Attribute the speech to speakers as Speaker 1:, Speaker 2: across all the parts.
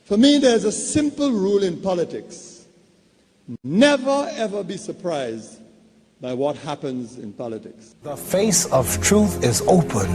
Speaker 1: For me, there's a simple rule in politics. Never, ever be surprised by what happens in politics.
Speaker 2: The face of truth is open.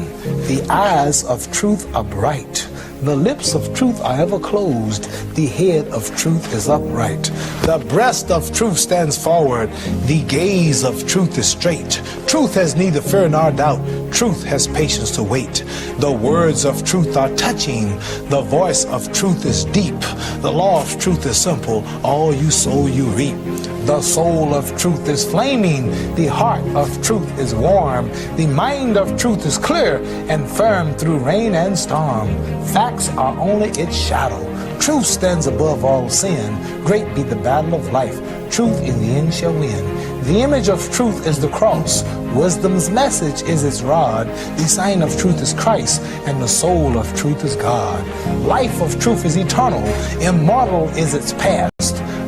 Speaker 2: The eyes of truth are bright. The lips of truth are ever closed. The head of truth is upright. The breast of truth stands forward. The gaze of truth is straight. Truth has neither fear nor doubt. Truth has patience to wait. The words of truth are touching. The voice of truth is deep. The law of truth is simple. All you sow, you reap. The soul of truth is flaming. The heart of truth is warm. The mind of truth is clear and firm through rain and storm. Facts are only its shadow. Truth stands above all sin. Great be the battle of life. Truth in the end shall win. The image of truth is the cross. Wisdom's message is its rod. The sign of truth is Christ, and the soul of truth is God. Life of truth is eternal. Immortal is its past.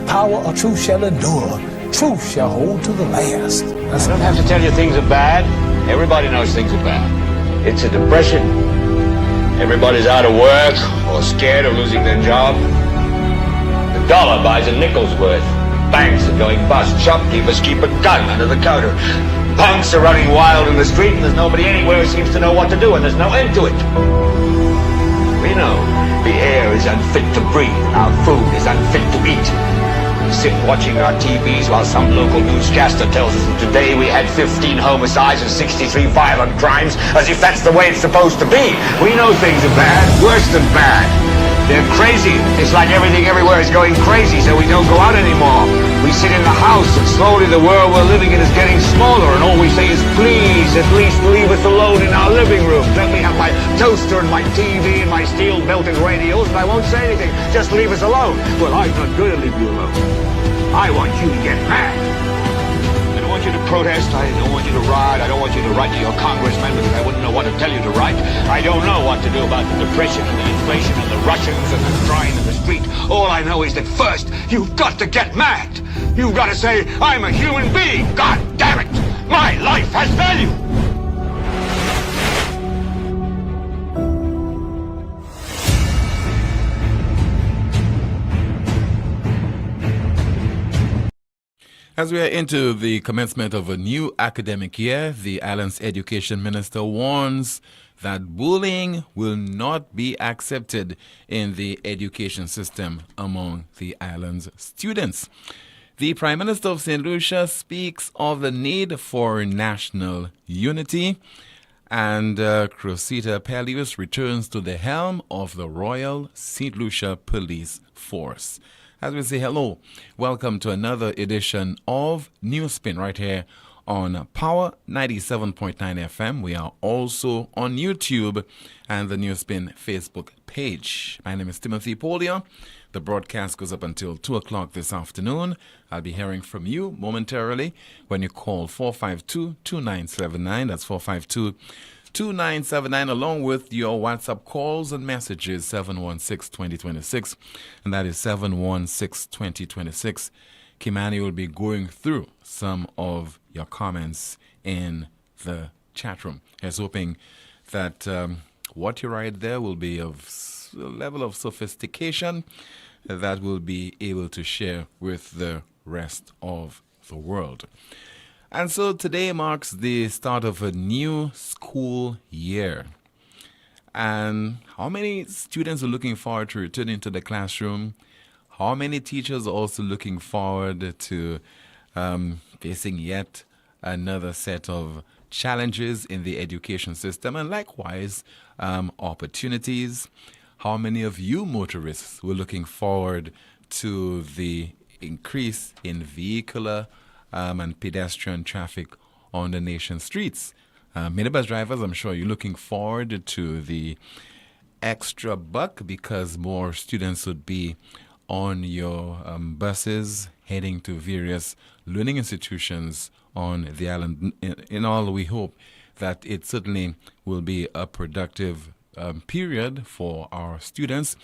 Speaker 2: Power of truth shall endure. Truth shall hold to the last.
Speaker 3: I don't have to tell you things are bad. Everybody knows things are bad. It's a depression. Everybody's out of work or scared of losing their job. The dollar buys a nickel's worth. Banks are going bust. Shopkeepers keep a gun under the counter. Punks are running wild in the street, and there's nobody anywhere who seems to know what to do, and there's no end to it. We know the air is unfit to breathe, and our food is unfit to eat. We sit watching our TVs while some local newscaster tells us that today we had 15 homicides and 63 violent crimes, as if that's the way it's supposed to be. We know things are bad, worse than bad. They're crazy. It's like everything everywhere is going crazy, so we don't go out anymore. We sit in the house, and slowly the world we're living in is getting smaller, and all we say is, please, at least leave us alone in our living room. Let me have my toaster and my TV and my steel-belted radios, and I won't say anything. Just leave us alone. Well, I'm not going to leave you alone. I want you to get mad. I don't want you to protest. I don't want you to riot. I don't want you to write to your congressman because I wouldn't know what to tell you to write. I don't know what to do about the depression and the inflation and the Russians and the crying in the street. All I know is that first, you've got to get mad. You've got to say, I'm a human being. God damn it. My life has value.
Speaker 4: As we are into the commencement of a new academic year, the island's education minister warns that bullying will not be accepted in the education system among the island's students. The Prime Minister of St. Lucia speaks of the need for national unity, and Cressida Peleus returns to the helm of the Royal St. Lucia Police Force. As we say hello, welcome to another edition of NewsSpin right here on Power 97.9 FM. We are also on YouTube and the NewsSpin Facebook page. My name is Timothy Poleon. The broadcast goes up until 2 o'clock this afternoon. I'll be hearing from you momentarily when you call 452-2979. That's 452-2979, along with your WhatsApp calls and messages, 716-2026, and that is 716-2026. Kimani will be going through some of your comments in the chat room. He's hoping that what you write there will be of a level of sophistication that we'll be able to share with the rest of the world. And so today marks the start of a new school year. And how many students are looking forward to returning to the classroom? How many teachers are also looking forward to facing yet another set of challenges in the education system, and likewise opportunities? How many of you motorists were looking forward to the increase in vehicular and pedestrian traffic on the nation's streets? Minibus drivers, I'm sure you're looking forward to the extra buck because more students would be on your buses heading to various learning institutions on the island. In all, we hope that it certainly will be a productive period for our students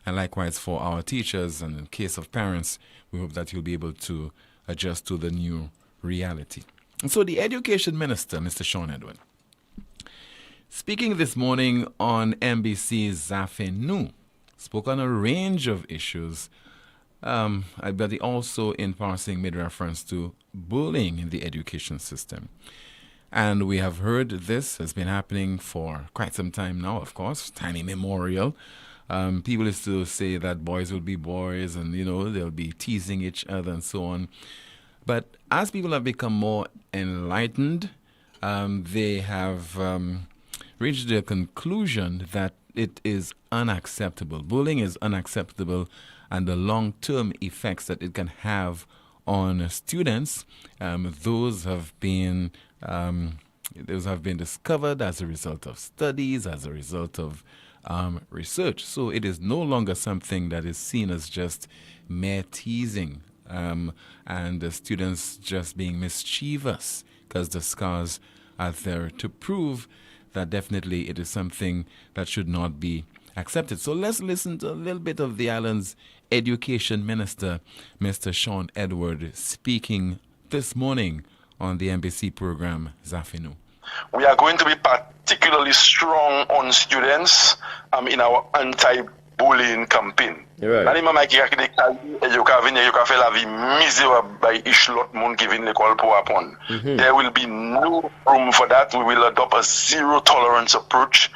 Speaker 4: and likewise for our teachers. And in case of parents, we hope that you'll be able to adjust to the new reality. And so the Education Minister, Mr. Sean Edwin, speaking this morning on NBC's Zafin Nu, spoke on a range of issues, but he also, in passing, made reference to bullying in the education system. And we have heard this has been happening for quite some time now, of course, time immemorial. People used to say that boys will be boys and, they'll be teasing each other and so on. But as people have become more enlightened, they have reached the conclusion that it is unacceptable. Bullying is unacceptable, and the long-term effects that it can have on students, those have been discovered as a result of studies, as a result of research. So it is no longer something that is seen as just mere teasing and the students just being mischievous, because the scars are there to prove that definitely it is something that should not be accepted. So let's listen to a little bit of the island's Education Minister, Mr. Sean Edward, speaking this morning on the NBC program Zafinu.
Speaker 5: We are going to be particularly strong on students in our anti-bullying campaign.
Speaker 6: Right.
Speaker 5: There will be no room for that. We will adopt a zero tolerance approach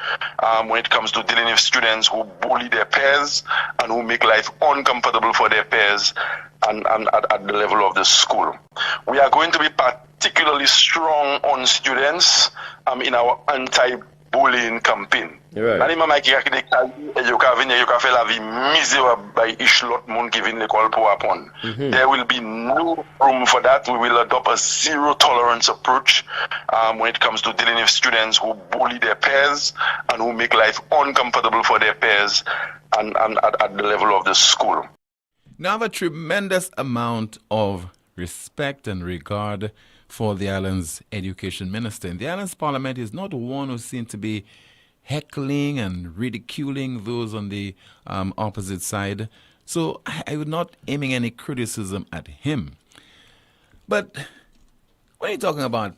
Speaker 5: when it comes to dealing with students who bully their peers and who make life uncomfortable for their peers and at the level of the school. We are going to be particularly strong on students in our anti-bullying campaign.
Speaker 6: Right.
Speaker 5: There will be no room for that. We will adopt a zero tolerance approach when it comes to dealing with students who bully their peers and who make life uncomfortable for their peers and at the level of the school.
Speaker 4: Now, I have a tremendous amount of respect and regard for the island's education minister. And the island's parliament is not one who seems to be heckling and ridiculing those on the opposite side. So I would not aiming any criticism at him. But when you're talking about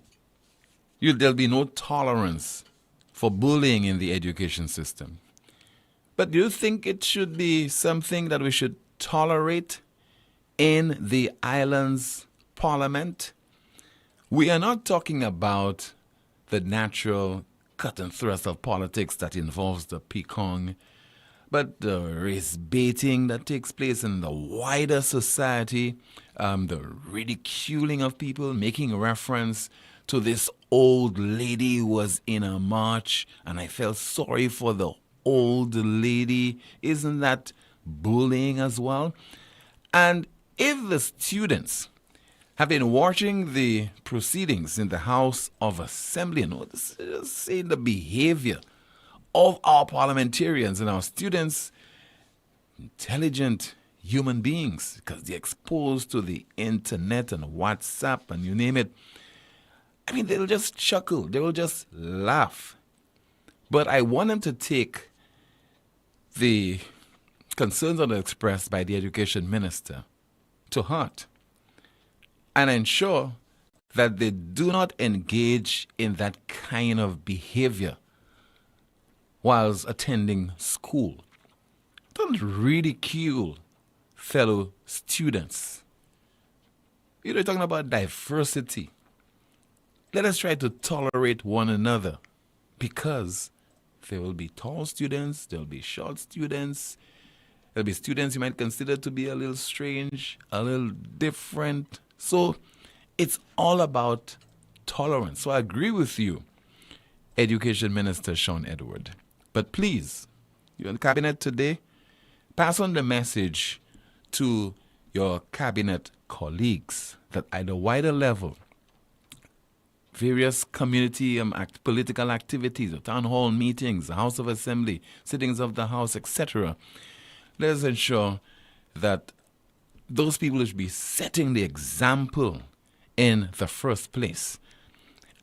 Speaker 4: there'll be no tolerance for bullying in the education system. But do you think it should be something that we should tolerate in the island's parliament? We are not talking about the natural cut and thrust of politics that involves the pecan, but the race baiting that takes place in the wider society, the ridiculing of people, making reference to this old lady who was in a march, and I felt sorry for the old lady. Isn't that bullying as well? And if the students have been watching the proceedings in the House of Assembly and seeing the behavior of our parliamentarians and our students, intelligent human beings, because they're exposed to the internet and WhatsApp and you name it, I mean, they'll just chuckle, they will just laugh. But I want them to take the concerns that are expressed by the education minister to heart and ensure that they do not engage in that kind of behavior whilst attending school. Don't ridicule fellow students. You're talking about diversity. Let us try to tolerate one another, because there will be tall students, there will be short students, there will be students you might consider to be a little strange, a little different. So it's all about tolerance. So I agree with you, Education Minister Sean Edward. But please, you're in cabinet today, pass on the message to your cabinet colleagues that at a wider level, various community political activities, town hall meetings, the House of Assembly, sittings of the House, etc. Let us ensure that those people should be setting the example in the first place.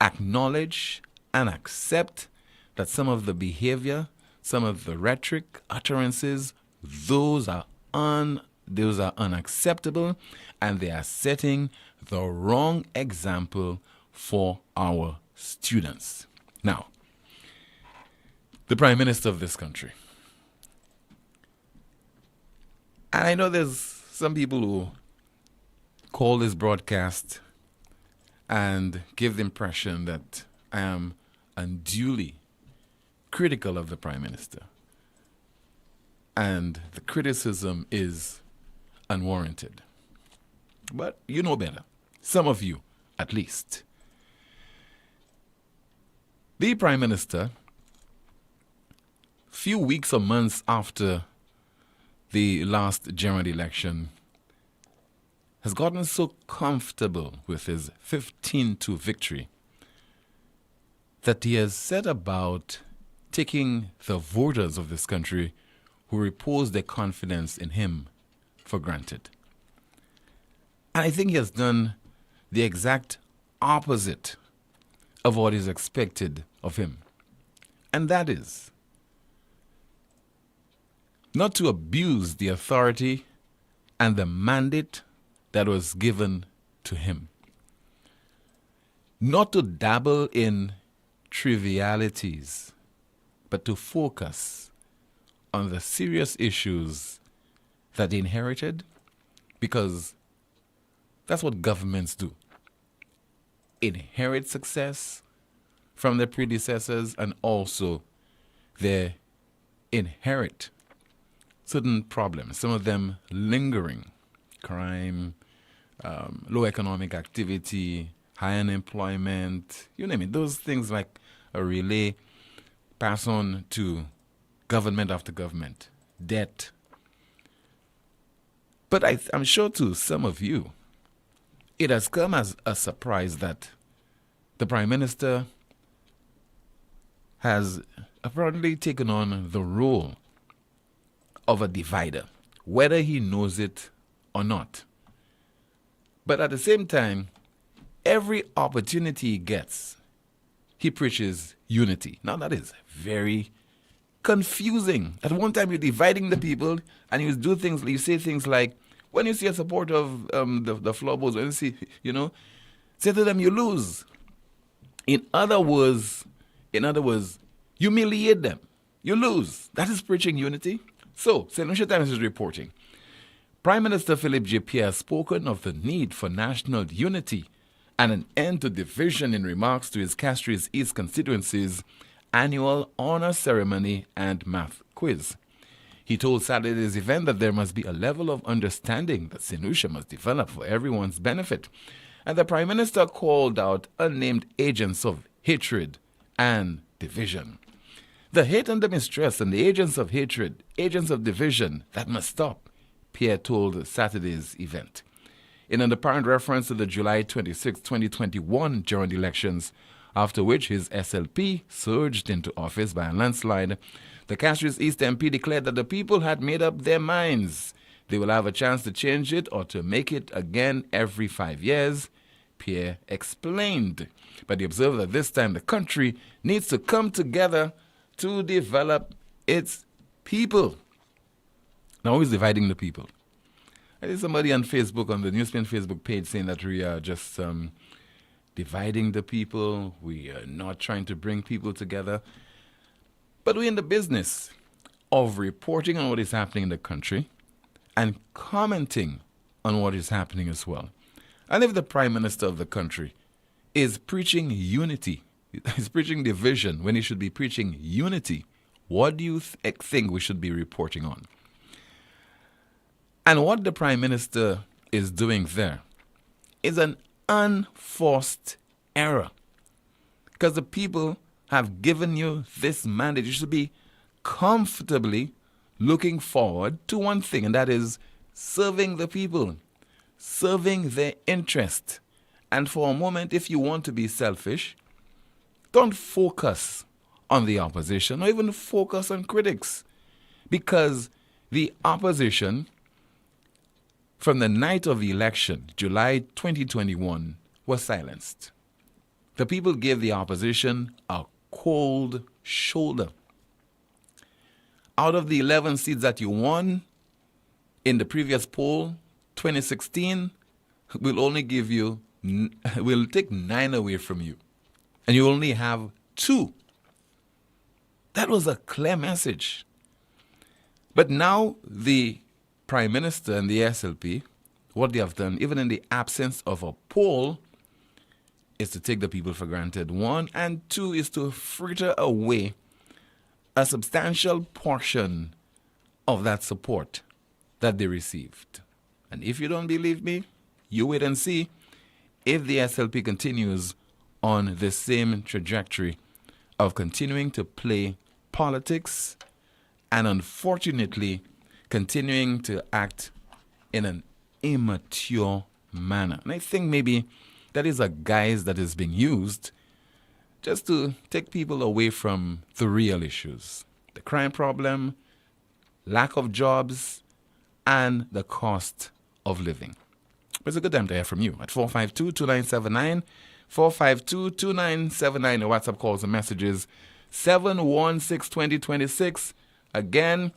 Speaker 4: Acknowledge and accept that some of the behavior, some of the rhetoric, utterances, those are unacceptable, and they are setting the wrong example for our students. Now, the Prime Minister of this country And I know there's some people who call this broadcast and give the impression that I am unduly critical of the Prime Minister. And the criticism is unwarranted. But you know better. Some of you, at least. The Prime Minister, few weeks or months after the last general election, has gotten so comfortable with his 15-2 victory that he has set about taking the voters of this country who repose their confidence in him for granted. And I think he has done the exact opposite of what is expected of him. And that is not to abuse the authority and the mandate that was given to him. Not to dabble in trivialities, but to focus on the serious issues that he inherited, because that's what governments do. Inherit success from their predecessors, and also they inherit certain problems, some of them lingering: crime, low economic activity, high unemployment, you name it. Those things like a relay pass on to government after government, debt. But I'm sure to some of you, it has come as a surprise that the Prime Minister has apparently taken on the role of a divider, whether he knows it or not. But at the same time, every opportunity he gets, he preaches unity. Now that is very confusing. At one time you're dividing the people, and you say things like, when you see a support of the floorboards, when you see, say to them, you lose. In other words, humiliate them. You lose. That is preaching unity. So, St. Lucia Times is reporting, Prime Minister Philip J. Pierre has spoken of the need for national unity and an end to division in remarks to his Castries East constituency's annual honor ceremony and math quiz. He told Saturday's event that there must be a level of understanding that St. Lucia must develop for everyone's benefit. And the Prime Minister called out unnamed agents of hatred and division. The hate and the mistrust and the agents of hatred, agents of division, that must stop, Pierre told Saturday's event. In an apparent reference to the July 26, 2021 general elections, after which his SLP surged into office by a landslide, the Castries East MP declared that the people had made up their minds. They will have a chance to change it or to make it again every 5 years, Pierre explained. But he observed that this time the country needs to come together to develop its people. Now who is dividing the people? I think somebody on Facebook, on the NewsSpin Facebook page, saying that we are just dividing the people. We are not trying to bring people together. But we're in the business of reporting on what is happening in the country and commenting on what is happening as well. And if the Prime Minister of the country is preaching unity, is preaching division when he should be preaching unity, what do you think we should be reporting on? And what the Prime Minister is doing there is an unforced error. Because the people have given you this mandate. You should be comfortably looking forward to one thing, and that is serving the people, serving their interest. And for a moment, if you want to be selfish, don't focus on the opposition or even focus on critics, because the opposition from the night of the election, July 2021, was silenced. The people gave the opposition a cold shoulder. Out of the 11 seats that you won in the previous poll, 2016, we'll take 9 away from you. And you only have 2. That was a clear message. But now the Prime Minister and the SLP, what they have done, even in the absence of a poll, is to take the people for granted. One, and two is to fritter away a substantial portion of that support that they received. And if you don't believe me, you wait and see if the SLP continues on the same trajectory of continuing to play politics and unfortunately continuing to act in an immature manner. And I think maybe that is a guise that is being used just to take people away from the real issues. The crime problem, lack of jobs, and the cost of living. It's a good time to hear from you at 452-2979, 452-2979. The WhatsApp calls and messages 716-2026. Again,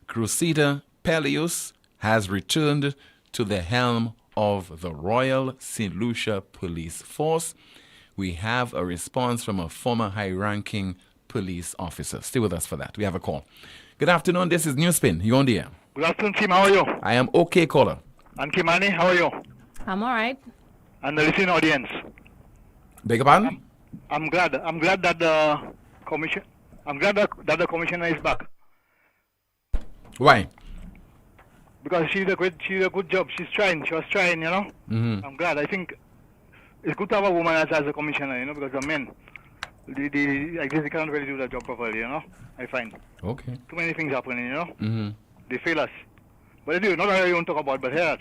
Speaker 4: Cressida Peleus has returned to the helm of the Royal St. Lucia Police Force. We have a response from a former high-ranking police officer. Stay with us for that. We have a call. Good afternoon. This is NewsSpin. You're on the air.
Speaker 6: Good afternoon, Tim. How are you?
Speaker 4: I am okay, caller.
Speaker 6: And Kimani, how are you?
Speaker 7: I'm all right.
Speaker 6: And the listening audience.
Speaker 4: Beg your pardon?
Speaker 6: I'm glad that the commission. I'm glad that the commissioner is back
Speaker 4: Why?
Speaker 6: because she's a good job. She was trying, you know.
Speaker 4: Mm-hmm.
Speaker 6: I'm glad. I think it's good to have a woman as a commissioner, you know, because the men, I guess they can't really do their job properly, you know. I find
Speaker 4: Okay.
Speaker 6: too many things happening, you know.
Speaker 4: Mm-hmm.
Speaker 6: They fail us. But they do. Not that I want to talk about, but here,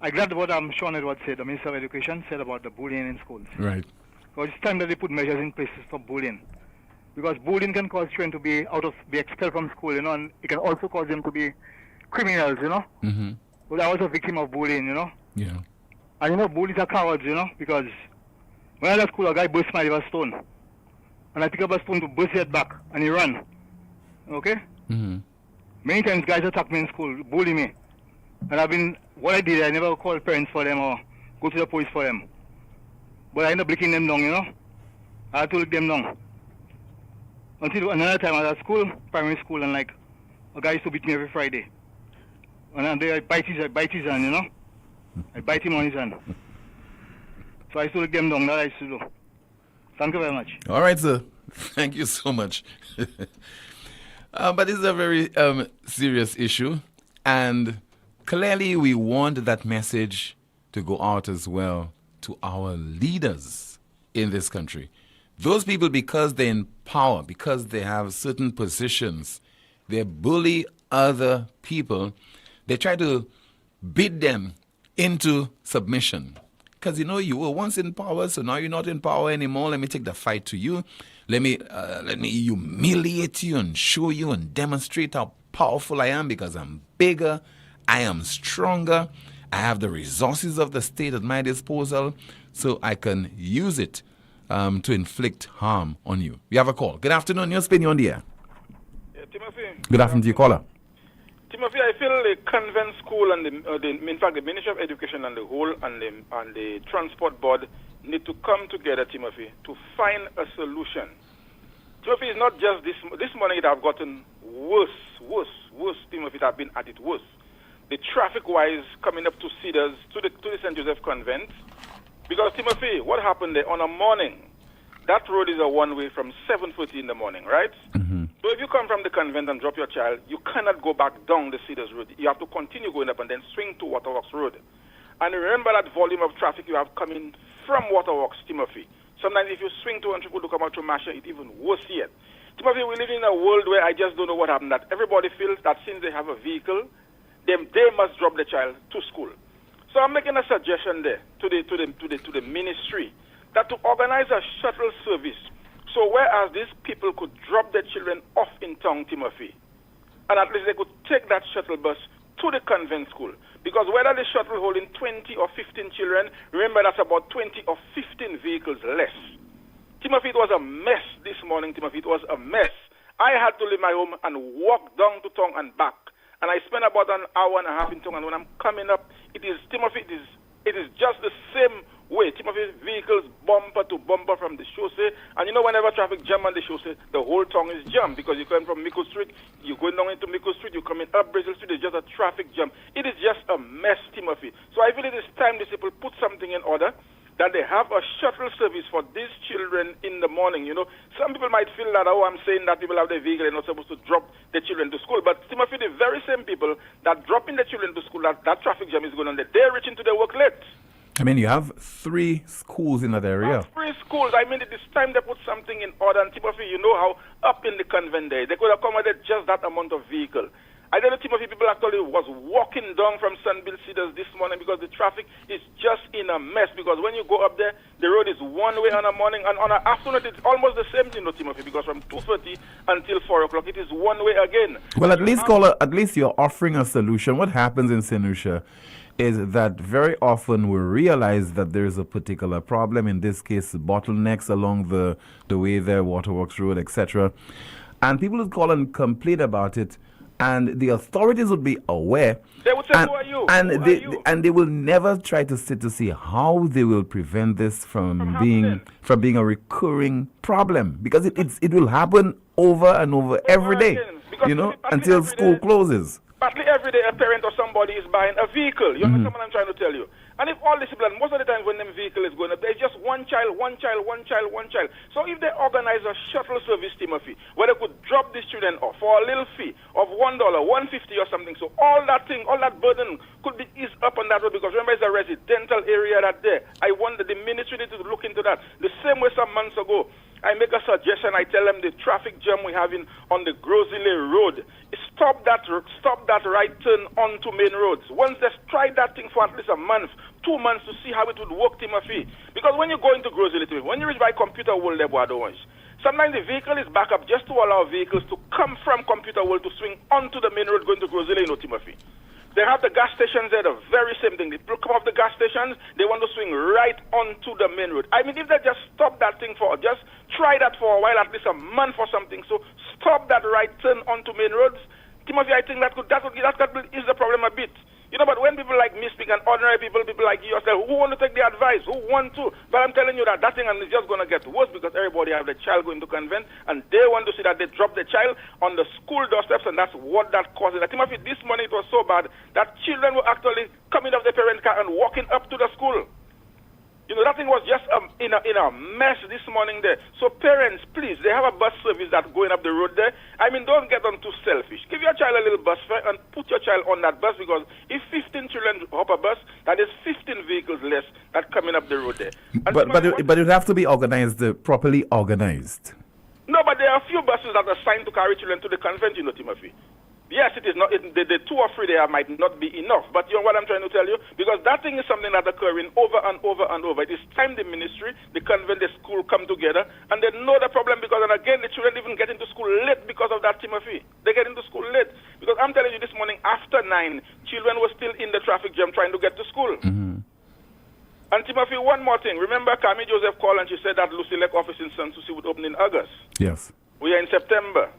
Speaker 6: I'm glad what Sean Edwards said. The Minister of Education said about the bullying in schools.
Speaker 4: Right.
Speaker 6: So it's time that they put measures in place to stop bullying. Because bullying can cause children to be expelled from school, you know, and it can also cause them to be criminals, you know.
Speaker 4: Mm-hmm.
Speaker 6: Well, I was a victim of bullying, you know.
Speaker 4: Yeah.
Speaker 6: And you know, bullies are cowards, you know, because when I was at school, a guy burst my with a stone. And I pick up a stone to burst it back, and he ran. Okay?
Speaker 4: Mm-hmm.
Speaker 6: Many times guys attack me in school, bully me. And what I did, I never called parents for them or go to the police for them. But I ended up breaking them down, you know. I had to let them down. Until another time I was at school, primary school, and like, a guy used to beat me every Friday. And then I bite his hand, you know. I bite him on his hand. So I used to let them down, that I used to do. Thank you very much.
Speaker 4: All right, sir. Thank you so much. But it's a very serious issue. And clearly we want that message to go out as well to our leaders in this country. Those people, because they're in power, because they have certain positions, they bully other people. They try to beat them into submission. Because, you know, you were once in power, so now you're not in power anymore. Let me take the fight to you. Let me humiliate you and show you and demonstrate how powerful I am because I'm bigger, I am stronger, I have the resources of the state at my disposal, so I can use it to inflict harm on you. We have a call. Good afternoon. NewsSpin, you're on the air.
Speaker 8: Yeah, Timothy.
Speaker 4: Good afternoon to you, caller.
Speaker 8: Timothy, I feel the convent school and in fact the Ministry of Education and the whole and the Transport Board need to come together, Timothy, to find a solution. Timothy, it's not just this morning it have gotten worse, Timothy, it have been at it worse. The traffic-wise coming up to Cedars, to the St. Joseph Convent, because Timothy, what happened there on a morning, that road is a one-way from 7:30 in the morning, right?
Speaker 4: Mm-hmm.
Speaker 8: So if you come from the convent and drop your child, you cannot go back down the Cedars Road. You have to continue going up and then swing to Waterworks Road. And remember that volume of traffic you have coming from Waterworks, Timothy. Sometimes if you swing to and people to come out to Masha, it's even worse yet. Timothy, we live in a world where I just don't know what happened. That everybody feels that since they have a vehicle, they must drop the child to school. So I'm making a suggestion there to the ministry that to organize a shuttle service. So whereas these people could drop their children off in town, Timothy, and at least they could take that shuttle bus to the convent school. Because whether the shuttle holding 20 or 15 children, remember that's about 20 or 15 vehicles less. Timothy, it was a mess this morning, Timothy. It was a mess. I had to leave my home and walk down to town and back. And I spent about an hour and a half in town. And when I'm coming up, it is, Timothy, it is just the same way. Timothy, vehicles bumper to bumper from the chaussee. And you know, whenever traffic jam on the chaussee, the whole tongue is jammed because you come from Mickle Street, you go down into Mickle Street, you come in up Brazil Street, it's just a traffic jam. It is just a mess, Timothy. So I feel it is time these people put something in order, that they have a shuttle service for these children in the morning. You know, some people might feel that, oh, I'm saying that people have their vehicle, they're not supposed to drop the children to school. But Timothy, the very same people that dropping the children to school, that traffic jam is going on there, they're reaching to their work late.
Speaker 4: I mean, you have 3 schools in that area.
Speaker 8: 3 schools. I mean, it is time they put something in order. And Timothy, you know how up in the convent there, they could accommodate just that amount of vehicle. I don't know, Timothy, people actually was walking down from Sunbill Cedars this morning because the traffic is just in a mess. Because when you go up there, the road is one way on a morning, and on an afternoon, it's almost the same, you know, Timothy, because from 2:30 until 4 o'clock, it is one way again.
Speaker 4: Well, at least, caller, at least you're offering a solution. What happens in St. Lucia is that very often we realize that there is a particular problem, in this case, bottlenecks along the way there, Waterworks Road, etc. And people would call and complain about it, and the authorities would be aware.
Speaker 8: They would say, who are you?
Speaker 4: And they will never try to sit to see how they will prevent this from being a recurring problem, because it will happen over and over every day, you know, until school closes.
Speaker 8: Partly every day a parent or somebody is buying a vehicle. You understand what I'm trying to tell you? And if all this people, most of the time when them vehicle is going up, there's just one child. So if they organize a shuttle service, Timothy, where they could drop these children off for a little fee of $1, $1.50 or something, so all that burden could be eased up on that road, because remember, it's a residential area that there. I wonder, the ministry need to look into that. The same way some months ago, I make a suggestion. I tell them the traffic jam we have on the Grosile Road, stop that right turn onto main roads. Once they tried that thing for at least a month, 2 months, to see how it would work, Timothy. Because when you go into Grosile, when you reach by Computer World, sometimes the vehicle is back up just to allow vehicles to come from Computer World to swing onto the main road going to Grosile, you know, Timothy. They have the gas stations there, the very same thing. They come off the gas stations, they want to swing right onto the main road. I mean, if they just stop that thing just try that for a while, at least a month or something, so stop that right turn onto main roads, Timothy, I think that could ease the problem a bit. You know, but when people like me speak, and ordinary people like you yourself, who want to take the advice, who want to? But I'm telling you that thing is just going to get worse, because everybody have the child going to convent, and they want to see that they drop the child on the school doorsteps, and that's what that causes. Timothy, this morning it was so bad that children were actually coming off the parent car and walking up to the school. You know, that thing was just in a mess this morning there. So parents, please, they have a bus service that's going up the road there. I mean, don't get on too selfish. Give your child a little bus fare and put your child on that bus, because if 15 children hop a bus, that is 15 vehicles less that coming up the road there.
Speaker 4: But it would have to be organized, properly organized.
Speaker 8: No, but there are a few buses that are assigned to carry children to the convent, you know, Timothy. Yes, it is not. The 2 or 3 there might not be enough. But you know what I'm trying to tell you? Because that thing is something that's occurring over and over and over. It is time the ministry, the convent, the school come together, and they know the problem, because, and again, the children even get into school late because of that, Timothy. They get into school late. Because I'm telling you, this morning, after 9, children were still in the traffic jam trying to get to school.
Speaker 4: Mm-hmm.
Speaker 8: And Timothy, one more thing. Remember, Kami Joseph called and she said that Lucy Lake office in Sanssouci would open in August.
Speaker 4: Yes.
Speaker 8: We are in September.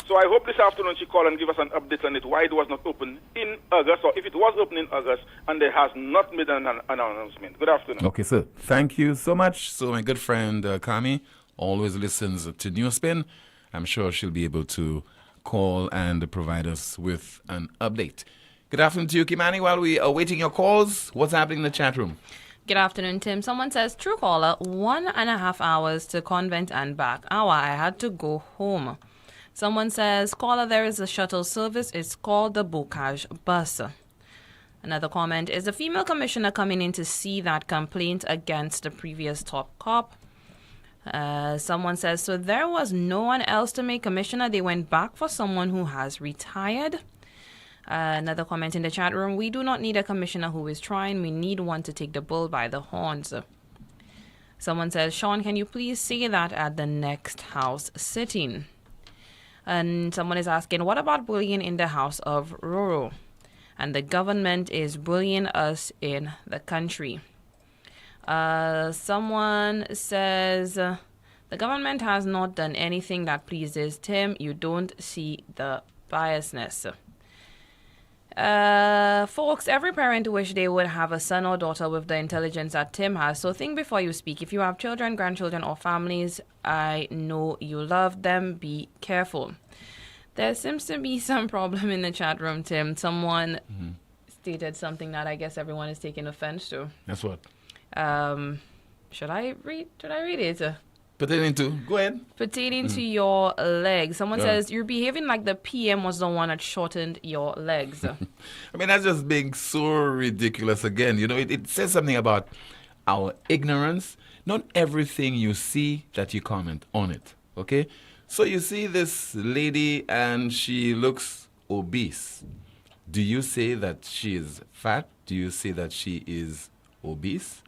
Speaker 8: So I hope this afternoon she call and give us an update on it, why it was not open in August, or if it was open in August and there has not made an announcement. Good afternoon.
Speaker 4: Okay, sir. Thank you so much. So my good friend Kami always listens to NewsSpin. I'm sure she'll be able to call and provide us with an update. Good afternoon to you, Kimani. While we are waiting your calls, what's happening in the chat room?
Speaker 7: Good afternoon, Tim. Someone says, true caller, 1.5 hours to convent and back. I had to go home. Someone says, caller, there is a shuttle service. It's called the Bocage bus. Another comment, is the female commissioner coming in to see that complaint against the previous top cop? Someone says, so there was no one else to make commissioner. They went back for someone who has retired. Another comment in the chat room, we do not need a commissioner who is trying. We need one to take the bull by the horns. Someone says, Sean, can you please say that at the next house sitting? And someone is asking, what about bullying in the house of Roro? And the government is bullying us in the country. Someone says, the government has not done anything that pleases Tim. You don't see the biasness. Folks, every parent wish they would have a son or daughter with the intelligence that Tim has. So think before you speak. If you have children, grandchildren, or families, I know you love them. Be careful. There seems to be some problem in the chat room, Tim. Someone stated something that I guess everyone is taking offense to.
Speaker 4: That's what.
Speaker 7: Should I read it?
Speaker 4: Pertaining to, go ahead.
Speaker 7: Pertaining to your legs. Someone
Speaker 4: Yeah.
Speaker 7: says you're behaving like the PM was the one that shortened your legs.
Speaker 4: I mean, that's just being so ridiculous again. You know, it says something about our ignorance. Not everything you see that you comment on it, okay? So you see this lady and she looks obese. Do you say that she is fat? Do you say that she is obese?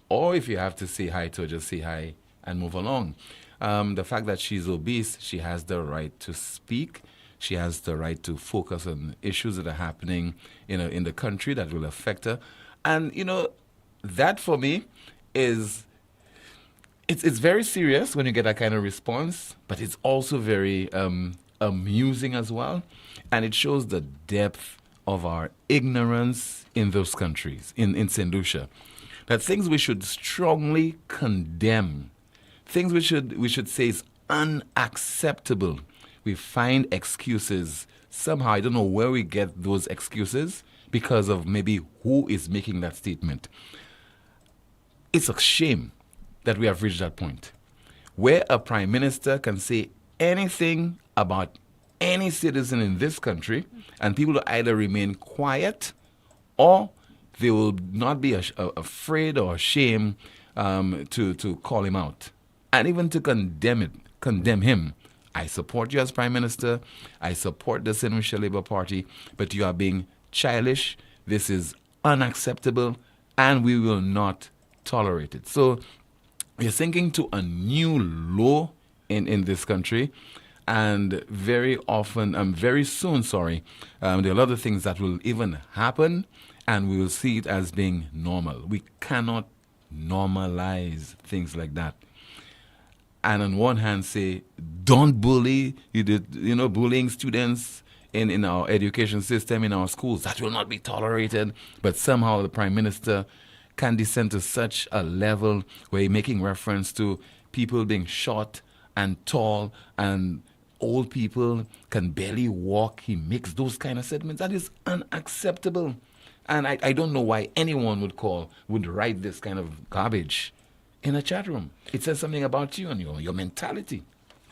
Speaker 4: Or if you have to say hi to her, just say hi and move along. The fact that she's obese, she has the right to speak. She has the right to focus on issues that are happening in the country that will affect her. And, you know, that for me is, it's very serious when you get that kind of response, but it's also very amusing as well. And it shows the depth of our ignorance in those countries, in St. Lucia. That things we should strongly condemn, things we should say is unacceptable. We find excuses. Somehow, I don't know where we get those excuses because of maybe who is making that statement. It's a shame that we have reached that point where a prime minister can say anything about any citizen in this country and people will either remain quiet or they will not be afraid or ashamed to call him out and even to condemn him. I support you as Prime Minister. I support the St. Lucia Labour Party, but you are being childish. This is unacceptable, and we will not tolerate it. So we're sinking to a new low in this country, and very soon, there are a lot of things that will even happen, and we will see it as being normal. We cannot normalize things like that. And on one hand say, don't bully, bullying students in our education system, in our schools. That will not be tolerated. But somehow the Prime Minister can descend to such a level where he's making reference to people being short and tall and old people can barely walk. He makes those kind of statements. That is unacceptable. And I don't know why anyone would write this kind of garbage in a chat room. It says something about you and your mentality.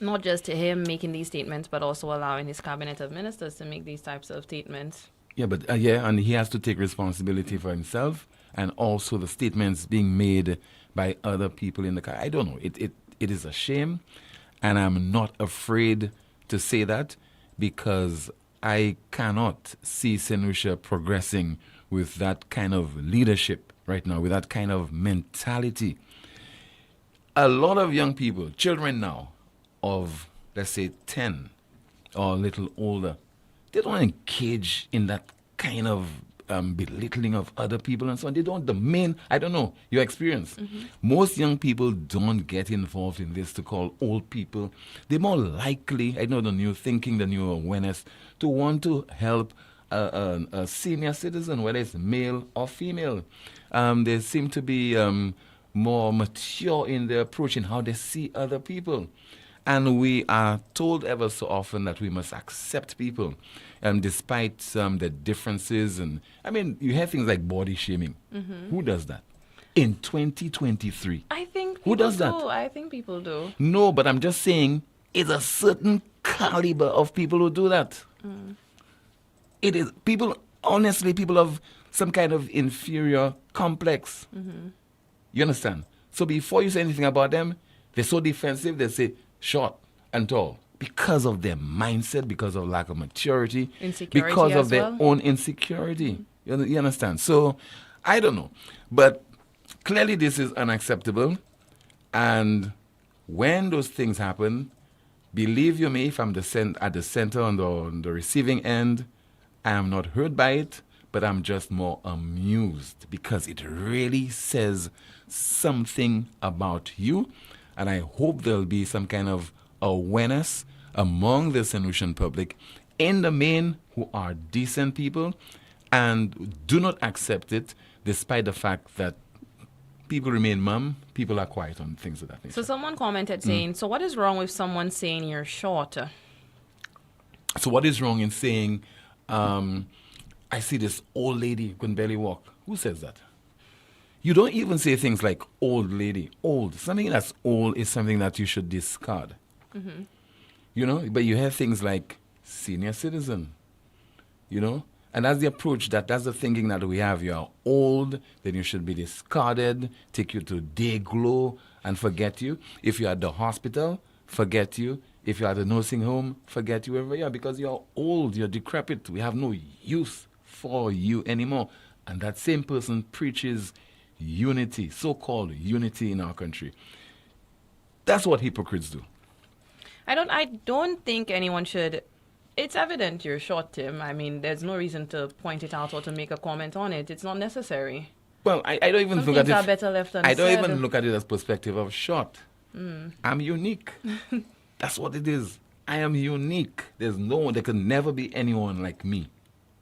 Speaker 7: Not just to him making these statements, but also allowing his cabinet of ministers to make these types of statements.
Speaker 4: Yeah, but and he has to take responsibility for himself and also the statements being made by other people in the car. I don't know. It is a shame, and I'm not afraid to say that because I cannot see St. Lucia progressing with that kind of leadership right now, with that kind of mentality. A lot of young people, children now, of, let's say, 10 or a little older, they don't engage in that kind of belittling of other people and so on. They don't, I don't know, your experience. Mm-hmm. Most young people don't get involved in this to call old people. They're more likely, I know the new thinking, the new awareness, to want to help a senior citizen, whether it's male or female. They seem to be more mature in their approach in how they see other people. And we are told ever so often that we must accept people despite the differences. And I mean, you have things like body shaming. Mm-hmm. Who does that? In 2023.
Speaker 7: I think people
Speaker 4: who does
Speaker 7: do.
Speaker 4: that?
Speaker 7: I think people do.
Speaker 4: No, but I'm just saying it's a certain caliber of people who do that. Mm. It is people of some kind of inferior complex. Mm-hmm. You understand? So before you say anything about them, they're so defensive, they say short and tall because of their mindset, because of lack of maturity,
Speaker 7: insecurity
Speaker 4: because of their
Speaker 7: well.
Speaker 4: own insecurity. Mm-hmm. You understand? So I don't know. But clearly this is unacceptable. And when those things happen, believe you me, if I'm at the center on the receiving end, I am not hurt by it, but I'm just more amused because it really says something about you. And I hope there'll be some kind of awareness among the St. Lucian public in the main, who are decent people and do not accept it, despite the fact that people remain mum, people are quiet on things of that nature.
Speaker 7: So someone commented saying, so what is wrong with someone saying you're short?
Speaker 4: So what is wrong in saying, I see this old lady who can barely walk? Who says that? You don't even say things like old lady, old. Something that's old is something that you should discard.
Speaker 7: Mm-hmm.
Speaker 4: You know, but you have things like senior citizen, you know? And that's the approach, that's the thinking that we have. You are old, then you should be discarded, take you to day glow and forget you. If you're at the hospital, forget you. If you're at a nursing home, forget you wherever you are, because you're old, you're decrepit. We have no use for you anymore. And that same person preaches unity, so-called unity in our country. That's what hypocrites do.
Speaker 7: I don't think anyone should. It's evident you're short, Tim. I mean, there's no reason to point it out or to make a comment on it. It's not necessary.
Speaker 4: Well, I don't even
Speaker 7: Some
Speaker 4: look at
Speaker 7: things
Speaker 4: it.
Speaker 7: are better left
Speaker 4: I don't
Speaker 7: unsaid.
Speaker 4: even look at it as perspective of short. I'm unique. That's what it is. I am unique. There can never be anyone like me.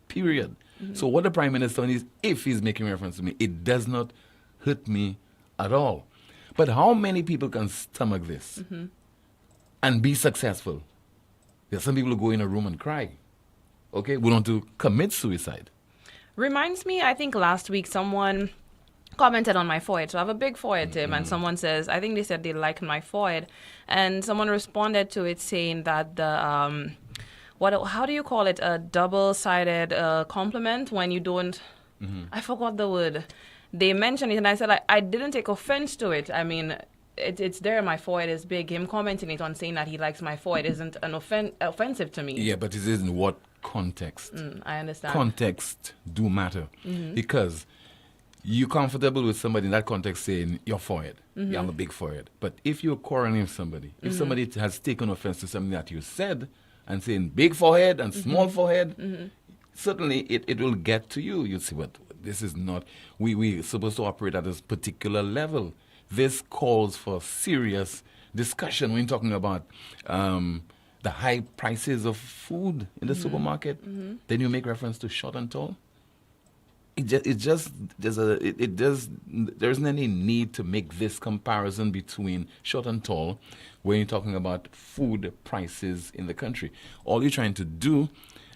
Speaker 4: Period. So what the Prime Minister is, if he's making reference to me, it does not hurt me at all. But how many people can stomach this and be successful? There are some people who go in a room and cry. Okay, we want to commit suicide.
Speaker 7: Reminds me, I think last week someone commented on my forehead. So I have a big forehead, Tim, and someone says, I think they said they like my forehead. And someone responded to it saying that the, how do you call it? A double-sided compliment when you don't, I forgot the word. They mentioned it and I said, I didn't take offense to it. I mean, it's there, my forehead is big. Him commenting it on saying that he likes my forehead isn't an offensive to me.
Speaker 4: Yeah, but it is in what context?
Speaker 7: I understand.
Speaker 4: Context do matter. Because you're comfortable with somebody in that context saying your forehead, you have a big forehead. But if you're quarreling with somebody, if somebody has taken offense to something that you said and saying big forehead and small forehead, certainly it will get to you. You'll see, what this is not, we're supposed to operate at this particular level. This calls for serious discussion when you're talking about the high prices of food in the supermarket. Then you make reference to short and tall. There isn't any need to make this comparison between short and tall when you're talking about food prices in the country. All you're trying to do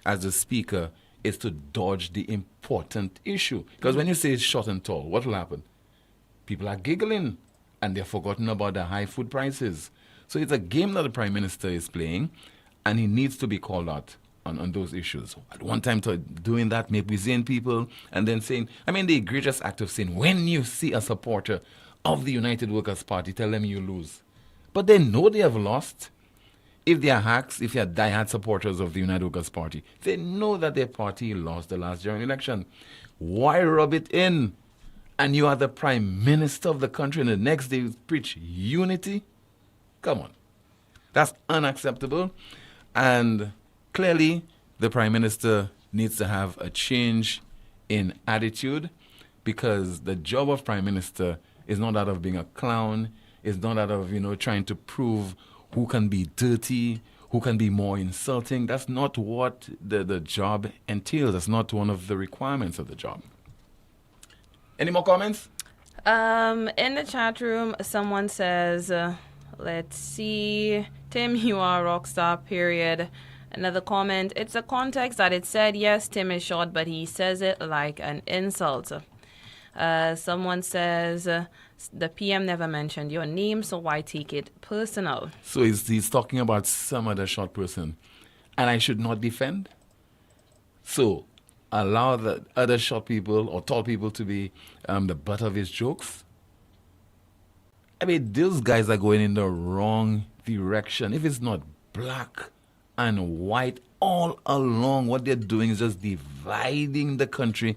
Speaker 4: as a speaker is to dodge the important issue. Because when you say short and tall, what will happen? People are giggling and they're forgotten about the high food prices. So it's a game that the Prime Minister is playing, and he needs to be called out on those issues. At one time, doing that, méprising people, and then saying, I mean, the egregious act of saying, when you see a supporter of the United Workers' Party, tell them you lose. But they know they have lost. If they are hacks, if they are diehard supporters of the United Workers' Party, they know that their party lost the last general election. Why rub it in? And you are the Prime Minister of the country, and the next day you preach unity? Come on. That's unacceptable. And clearly, the Prime Minister needs to have a change in attitude, because the job of Prime Minister is not that of being a clown. It's not that of, trying to prove who can be dirty, who can be more insulting. That's not what the job entails. That's not one of the requirements of the job. Any more comments?
Speaker 7: In the chat room, someone says, let's see, Tim, you are a rock star, period. Another comment, it's a context that it said, yes, Tim is short, but he says it like an insult. Someone says, the PM never mentioned your name, so why take it personal?
Speaker 4: So he's talking about some other short person, and I should not defend? So allow the other short people or tall people to be the butt of his jokes? I mean, those guys are going in the wrong direction. If it's not black and white all along, what they're doing is just dividing the country.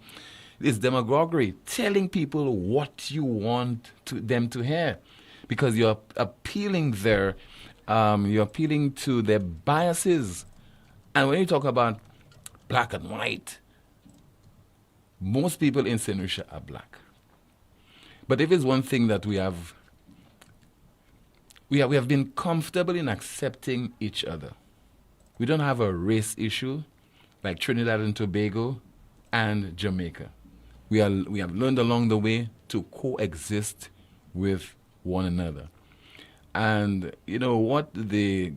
Speaker 4: It's demagoguery, telling people what you want them to hear, because you're appealing to their biases. And when you talk about black and white, most people in St. Lucia are black. But if it's one thing that we have been comfortable in accepting each other. We don't have a race issue like Trinidad and Tobago and Jamaica. We have learned along the way to coexist with one another. And you know what the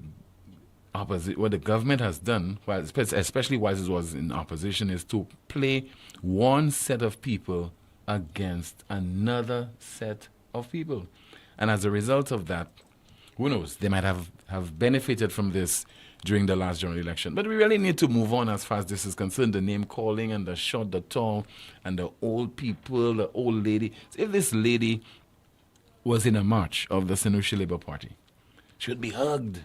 Speaker 4: government has done, especially while it was in opposition, is to play one set of people against another set of people. And as a result of that, who knows, they might have benefited from this during the last general election. But we really need to move on as far as this is concerned. The name calling and the short, the tall, and the old people, the old lady. So if this lady was in a march of the St. Lucia Labour Party, she would be hugged.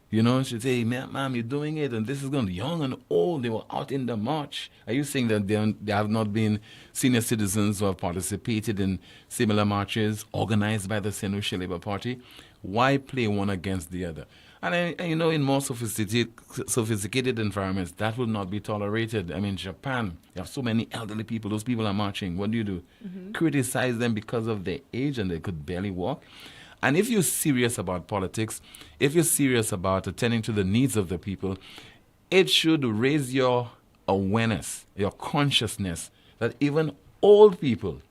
Speaker 4: You know, she'd say, ma'am, you're doing it, and this is going to be young and old. They were out in the march. Are you saying that there have not been senior citizens who have participated in similar marches organized by the St. Lucia Labour Party? Why play one against the other? And you know, in more sophisticated environments, that will not be tolerated. I mean, Japan, you have so many elderly people. Those people are marching. What do? Criticize them because of their age and they could barely walk. And if you're serious about politics, if you're serious about attending to the needs of the people, it should raise your awareness, your consciousness that even old people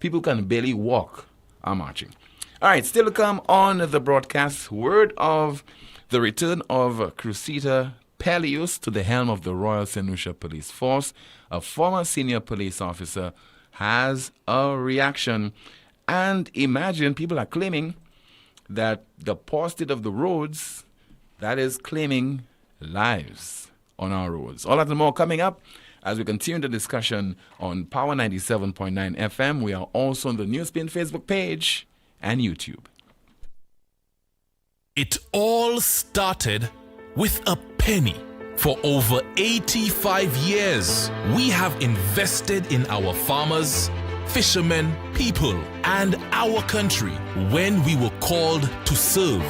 Speaker 4: can barely walk, are marching. All right, still to come on the broadcast, word of the return of Cressida Peleus to the helm of the Royal St. Lucia Police Force. A former senior police officer has a reaction. And imagine, people are claiming that the poor state of the roads, that is claiming lives on our roads. All that and more coming up as we continue the discussion on Power 97.9 FM. We are also on the NewsSpin Facebook page and YouTube.
Speaker 9: It all started with a penny. For over 85 years, we have invested in our farmers, fishermen, people, and our country. When we were called to serve,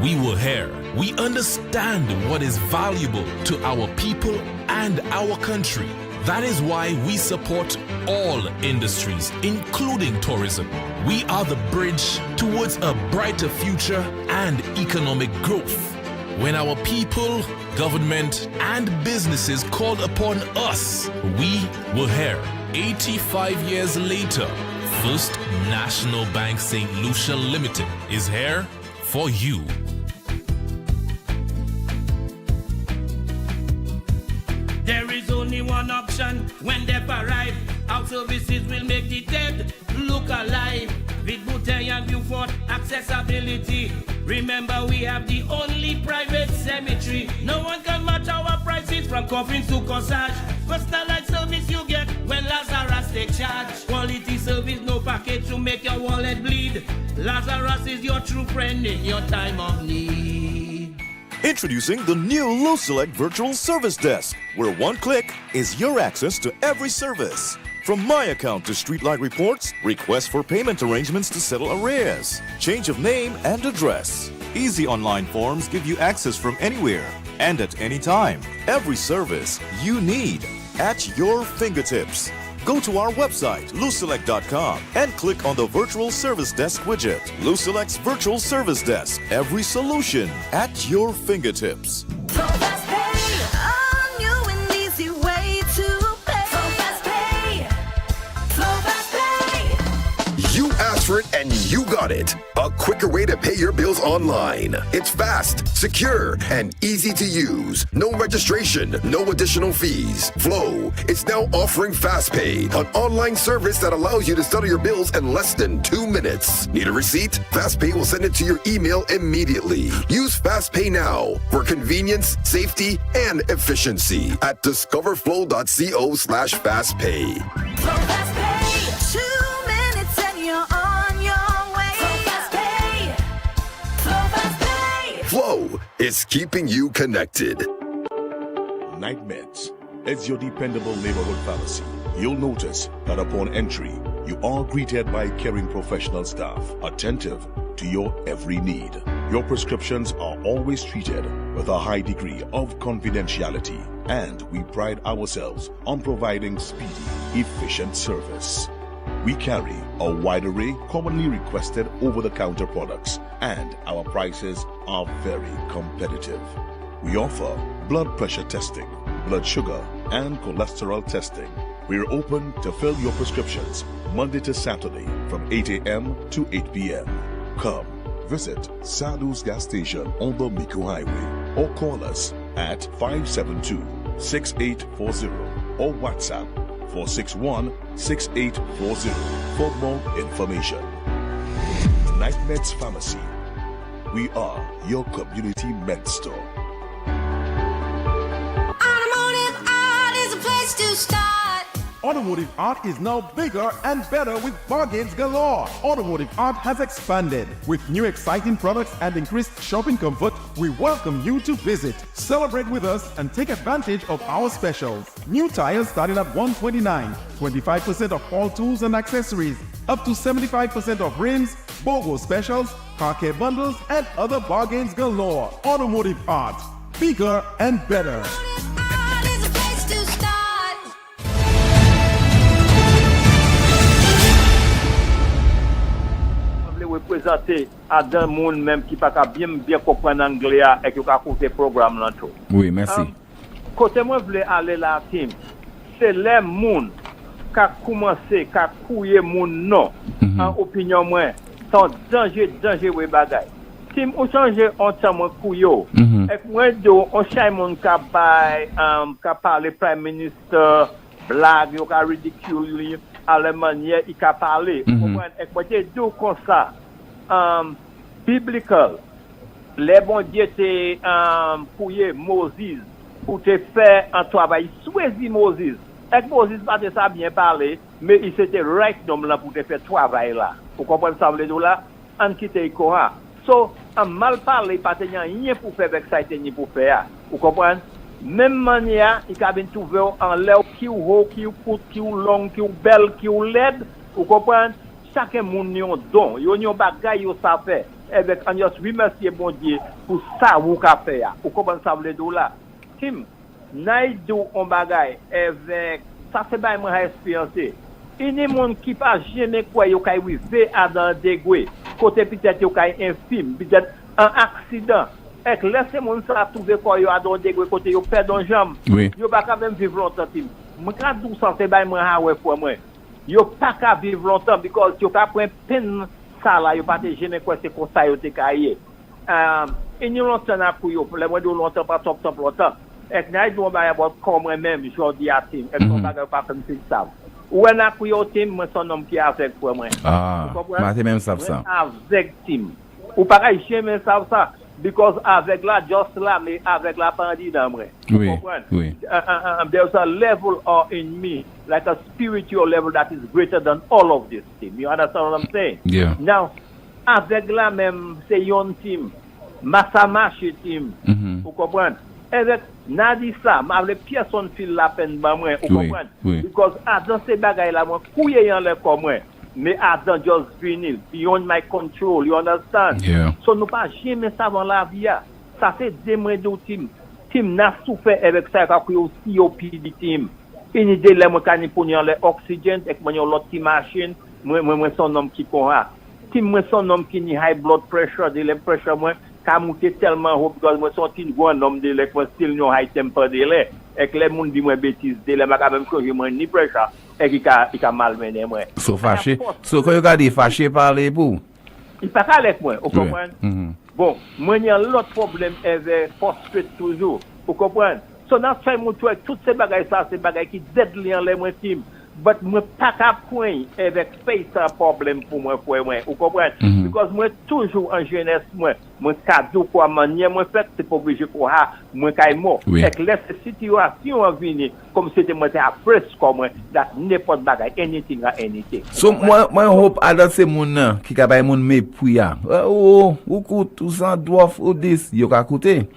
Speaker 9: we were here. We understand what is valuable to our people and our country. That is why we support all industries, including tourism. We are the bridge towards a brighter future and economic growth. When our people, government, and businesses called upon us, we were here. 85 years later, First National Bank St. Lucia Limited is here for you.
Speaker 10: There is only one option when they arrive. Our services will make the dead look alive. With Bouteille and Beaufort accessibility. Remember, we have the only private cemetery. No one can match our prices from coffins to corsage. Personalized service you get when Lazarus take charge. Quality service, no package to make your wallet bleed. Lazarus is your true friend in your time of need.
Speaker 11: Introducing the new LuSelect Virtual Service Desk, where one click is your access to every service. From my account to streetlight reports, requests for payment arrangements to settle arrears, change of name and address. Easy online forms give you access from anywhere and at any time. Every service you need at your fingertips. Go to our website, luselect.com, and click on the Virtual Service Desk widget. LuSelect's Virtual Service Desk. Every solution at your fingertips.
Speaker 12: You asked for it and you got it. A quicker way to pay your bills online. It's fast, secure, and easy to use. No registration, no additional fees. Flow is now offering FastPay, an online service that allows you to settle your bills in less than 2 minutes. Need a receipt? FastPay will send it to your email immediately. Use FastPay now for convenience, safety, and efficiency at discoverflow.co/fastpay. Flow is keeping you connected.
Speaker 13: Night Meds is your dependable neighborhood pharmacy. You'll notice that upon entry, you are greeted by caring professional staff, attentive to your every need. Your prescriptions are always treated with a high degree of confidentiality, and we pride ourselves on providing speedy, efficient service. We carry a wide array commonly requested over-the-counter products, and our prices are very competitive. We offer blood pressure testing, blood sugar, and cholesterol testing. We're open to fill your prescriptions Monday to Saturday from 8 a.m. to 8 p.m. Come visit Sadhu's gas station on the Miku Highway or call us at 572-6840 or WhatsApp 461-6840 for more information. Night Meds Pharmacy. We are your community med store.
Speaker 14: Automotive art is a place to start.
Speaker 15: Automotive Art is now bigger and better with bargains galore. Automotive Art has expanded. With new exciting products and increased shopping comfort, we welcome you to visit. Celebrate with us and take advantage of our specials. New tires starting at $129, 25% off all tools and accessories, up to 75% off rims, BOGO specials, car care bundles, and other bargains galore. Automotive Art, bigger and better.
Speaker 14: Art is a place to start.
Speaker 16: Représenter à d'un monde même qui pas bien comprendre anglais et qui va écouter programme là tout.
Speaker 4: Oui, merci.
Speaker 16: Côté moi voulais aller là team. C'est les monde qui a commencé qui couiller mon non en opinion moi sans danger oui bagay. Team on changer entièrement couillot. Et moi do on chay mon qui parler prime minister blague yo ka ridicule à la manière il a parlé. Vous comprenez? Et moi j'ai deux comme ça. Biblical, les bons dieux étaient pour Moses, pour te faire un travail. Choisi Moses. Et Moses pas de ça bien parler, mais il s'était right nom là pour te faire travail là. Vous comprenez ça veut dire là? En quitter quoi? So, un mal parler, pas de rien pour faire avec ça, ni pour faire. Vous comprenez? Même manière, il a bien trouvé en l'air qui ou haut, qui ou court, qui ou long, qui ou belle, qui ou laide. Vous comprenez? Chacun moun yon don, yon bagay yo sa fait. Avec on just remercier bon Dieu pour ça ou ka fait ya. Ou comment ça veut dire là? Tim, naïdou on bagay avec ça c'est ba moi expériencer. Il y a moun qui pas jamais quoi yo kay river à dans degré. Côté peut-être yo kay infime, peut-être un accident. Et laissez moun ça trouver quoi yo à dans degré côté yo perd don jambe. Yo pas quand même vivre longtemps tim. Moi quand tout ça c'est ba moi ha ouais pour moi. Yo pas qu'à vivre longtemps because yo pas prend peine ça là yo pas te gêner quoi c'est comme ça yo te caillé et nous longtemps na pour yo les mois de longtemps pas top longtemps et na do ba about comme même jodi à team et on pas pas comme ça ou na pour yo team moi son nom qui avec pour moi
Speaker 4: bah même ça
Speaker 16: avec team ou pareil jamais ça because avec la just là mais avec la pandémie dans moi
Speaker 4: oui
Speaker 16: there's a level in me like a spiritual level that is greater than all of this team. You understand what I'm saying?
Speaker 4: Yeah.
Speaker 16: Now avec la même c'est yon team Massamache team vous comprenez avec Nadissa avec personne file la peine ba moi vous comprenez because dans ces bagaille là moi couiller en le comme moi mais Adam just fini beyond my control, you understand?
Speaker 4: Yeah.
Speaker 16: So nous pas jamais ça dans la vie. Ça c'est des mois de team. Team n'a souffert avec ça quand il aussi au PD team. Une idée les mécaniques pour les oxygène et moi l'autre machine, moi son homme qui court. Team moi son homme qui ni high blood pressure, de la pressure moi qu'a monté tellement haut parce moi son petit grand homme de la still no high temper de la et que les monde dit moi bêtise de la quand même que moi ni pressure. Et qui a malmené moi.
Speaker 4: So fâché. So quand vous avez fâché parler pour.
Speaker 16: Il pas avec moi, vous comprenez? Bon, moi il y a l'autre problème avec phosphate toujours. Vous comprenez? So dans fait mon truc toutes ces bagages ça c'est bagages qui deadly en les moi team. But moi pas qu'à point avec space un problème pour moi vous comprenez? Because moi toujours en jeunesse moi cadeau quoi manière moi fait c'est pas obligé quoi moi kay mort. Et que la situation venir comme c'était moi à presque comme moi that n'importe bagage anything.
Speaker 4: So moi hope ada ces moun qui ka bay moun mépris ou tout ça doit ou this yo ka coûter.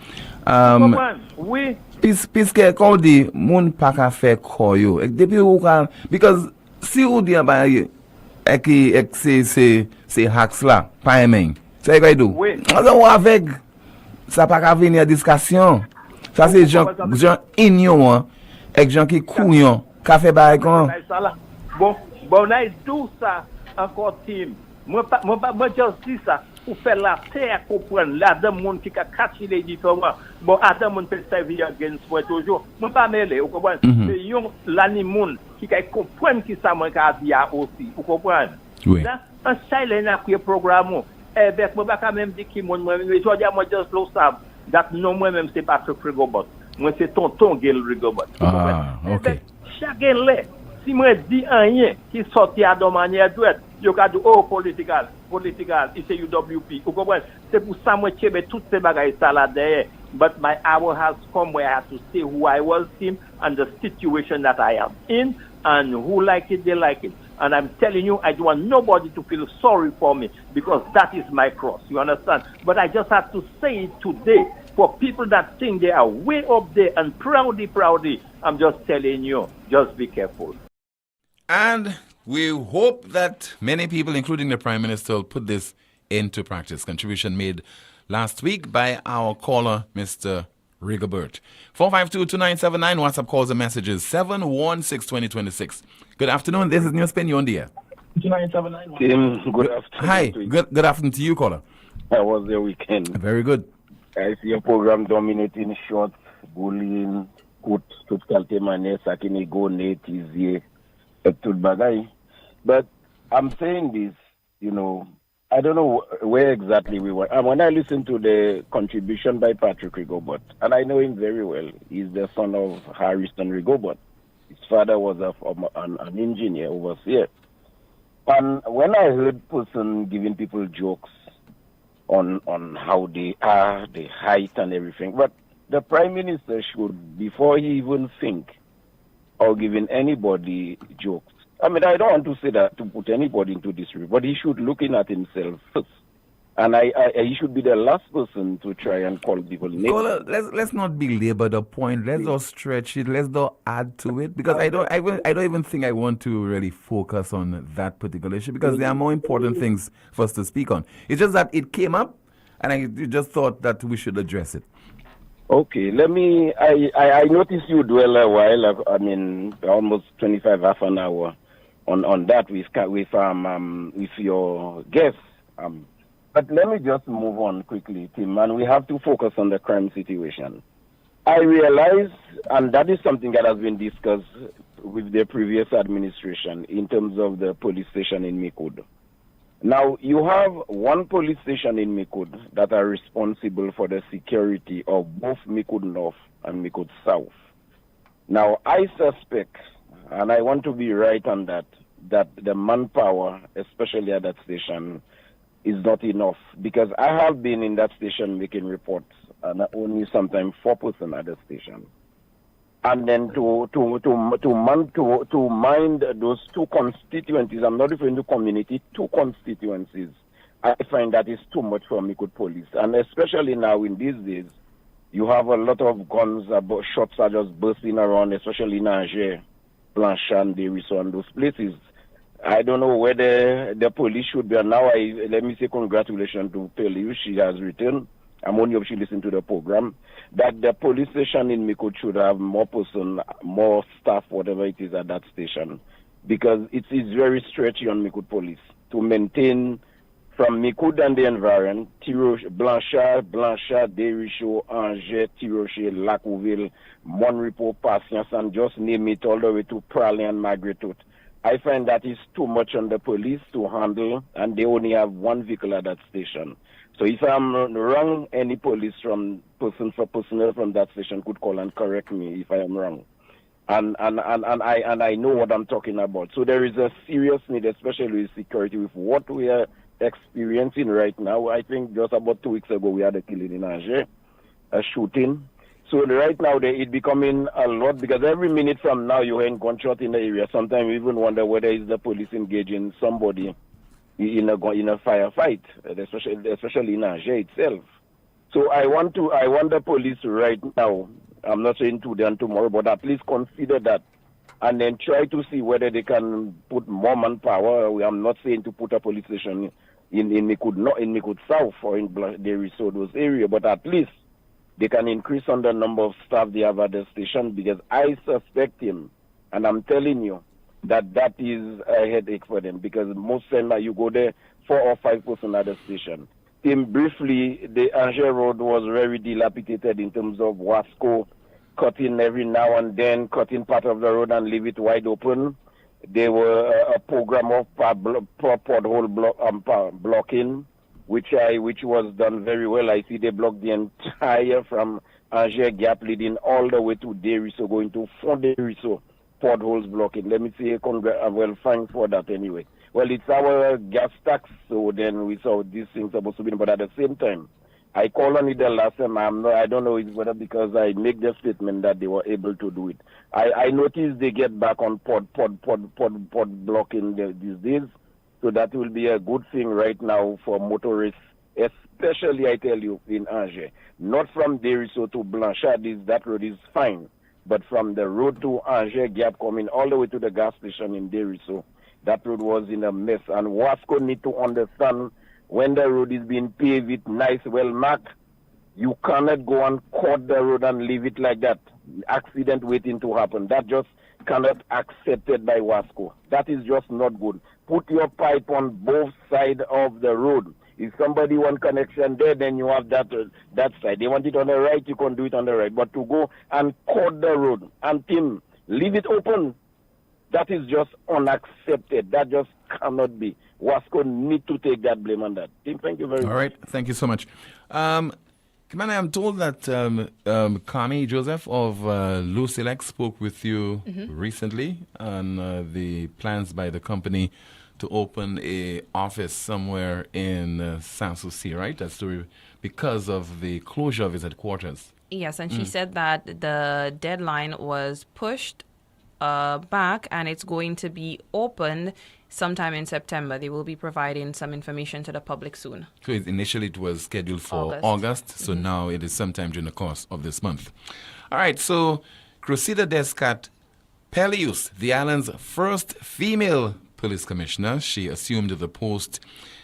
Speaker 16: Oui.
Speaker 4: Puisque quand on dit moun pas ka faire koyo depuis ou kan because si ou dit ba c'est hacks là pas aimé c'est quoi do on avec ça pas ka venir discussion ça c'est gens ignorant et gens qui couillon ka fait bail kon
Speaker 16: bon on a tout ça encore team moi just dis ça pour faire la terre comprendre là dans monde qui a catché les différents bon attends monde peut servir against moi toujours moi pas mêler vous comprenez mais yon l'animal qui a comprendre qui ça moi ka via aussi vous comprenez là un silent après programme avec moi pas même dire qui moi mais je dis moi just low stab that non moi même c'est pas Rigobot moi c'est tonton Gel Rigobot
Speaker 4: OK
Speaker 16: chacun là si moi dis rien qui sorti à de manière droite yo ka dit oh political it's a UWP vous comprenez c'est pour ça moi chebe toutes ces bagages ça là derrière but my hour has come where I have to say who I was in and the situation that I am in and who like it they like it and I'm telling you I don't want nobody to feel sorry for me because that is my cross you understand but I just have to say it today for people that think they are way up there and proudly I'm just telling you just be careful.
Speaker 4: And we hope that many people, including the Prime Minister, will put this into practice. Contribution made last week by our caller, Mr. Rigobert. 452-2979, WhatsApp calls and messages, 716-2026. Good afternoon, this is NewsSpin, you're on the air.
Speaker 17: Tim, good afternoon.
Speaker 4: Hi, good afternoon to you, caller.
Speaker 17: How was your weekend?
Speaker 4: Very good.
Speaker 17: I see your program dominating shots, bullying, kut, kalte mane, sakini go, net, easy. But I'm saying this, you know, I don't know where exactly we were. When I listened to the contribution by Patrick Rigobot, and I know him very well, he's the son of Harrison Rigobot. His father was an engineer overseer. And when I heard person giving people jokes on how they are, the height and everything, but the Prime Minister should, before he even think, or giving anybody jokes. I mean, I don't want to say that to put anybody into disrepute, but he should look in at himself first. And he should be the last person to try and call people names.
Speaker 4: Caller, let's not belabor the point. Let's not stretch it. Let's not add to it because I don't even think I want to really focus on that particular issue because there are more important things for us to speak on. It's just that it came up, and I just thought that we should address it.
Speaker 17: Okay, I noticed you dwell a while, I mean, almost 25, half an hour on that with your guests. But let me just move on quickly, Tim, and we have to focus on the crime situation. I realize, and that is something that has been discussed with the previous administration in terms of the police station in Mikud. Now, you have one police station in Mikud that are responsible for the security of both Mikud North and Mikud South. Now, I suspect, and I want to be right on that the manpower, especially at that station, is not enough. Because I have been in that station making reports, and only sometimes 4 persons at the station. And then to mind those two constituencies, I'm not referring to community, 2 constituencies, I find that is too much for Mikud police. And especially now in these days, you have a lot of guns, shots are just bursting around, especially in Angers, Blanchard, Deriso, and those places. I don't know whether the police should be, and now let me say congratulations to Poleon, she has returned. I'm only if she listened to the program, that the police station in Mikud should have more person, more staff, whatever it is at that station. Because it is very stretchy on Mikud police to maintain from Mikud and the environment, Blanchard, Deriso, Angers, Tiroche, Lacouville, Monrepo, Patience, and just name it all the way to Poleon and Margaretot. I find that is too much on the police to handle, and they only have 1 vehicle at that station. So if I'm wrong, any police from personnel from that station could call and correct me if I am wrong. And I know what I'm talking about. So there is a serious need, especially with security, with what we are experiencing right now. I think just about 2 weeks ago we had a killing in Angers, a shooting. So right now it's becoming a lot because every minute from now you hear gunshot in the area. Sometimes you even wonder whether it's the police engaging somebody in a firefight, especially in Angers itself. So I want the police right now, I'm not saying today and tomorrow, but at least consider that and then try to see whether they can put more manpower. I'm not saying to put a police station in Mikud South or in Deriso, those areas, but at least they can increase on the number of staff they have at the station because I suspect him, and I'm telling you, that is a headache for them because most times you go there 4 or 5 persons at the station. Tim, briefly, the Angers Road was very dilapidated in terms of Wasco cutting every now and then, cutting part of the road and leave it wide open. There were a program of pothole blocking, which was done very well. I see they blocked the entire from Angers Gap leading all the way to Deriso, going to Fond Deriso, potholes blocking. Let me say, well, thanks for that anyway. Well, it's our gas tax, so then we saw these things supposed to be, but at the same time, I called on it the last time. I don't know whether because I make the statement that they were able to do it. I noticed they get back on pod blocking these days, so that will be a good thing right now for motorists, especially, I tell you, in Angers. Not from Deriso to Blanchard, that road is fine, but from the road to Angers Gap coming all the way to the gas station in Deriso, that road was in a mess. And Wasco need to understand when the road is being paved with nice, well marked, you cannot go and cut the road and leave it like that. Accident waiting to happen. That just cannot accepted by Wasco. That is just not good. Put your pipe on both sides of the road. If somebody want connection there, then you have that side. They want it on the right, you can do it on the right. But to go and cut the road and leave it open, that is just unaccepted. That just cannot be. Wasco need to take that blame on that. Tim, thank you very much.
Speaker 4: All right, thank you so much. Commander, I'm told that Kami Joseph of Lucilec spoke with you recently on the plans by the company to open a office somewhere in Sanssouci, right? That's because of the closure of his headquarters.
Speaker 7: Yes, and she said that the deadline was pushed back and it's going to be opened sometime in September. They will be providing some information to the public soon.
Speaker 4: So initially it was scheduled for August, so now it is sometime during the course of this month. All right, so Cressida Descat Pelius, the island's first female police commissioner, she assumed the post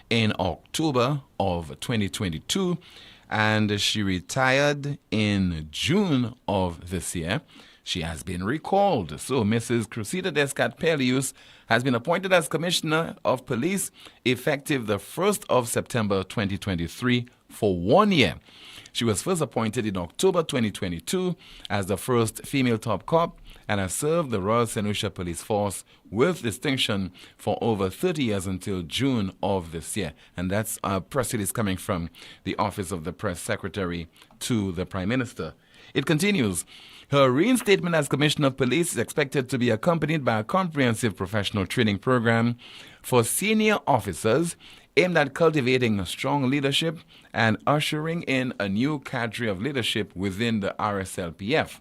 Speaker 4: in October of 2022 and she retired in June of this year. She has been recalled. So Mrs. Cressida Descat Pelius has been appointed as Commissioner of Police effective the 1st of September 2023 for 1 year. She was first appointed in October 2022 as the first female top cop and has served the Royal St. Lucia Police Force with distinction for over 30 years until June of this year. And that's a press release coming from the Office of the Press Secretary to the Prime Minister. It continues. Her reinstatement as Commissioner of Police is expected to be accompanied by a comprehensive professional training program for senior officers aimed at cultivating strong leadership and ushering in a new cadre of leadership within the RSLPF.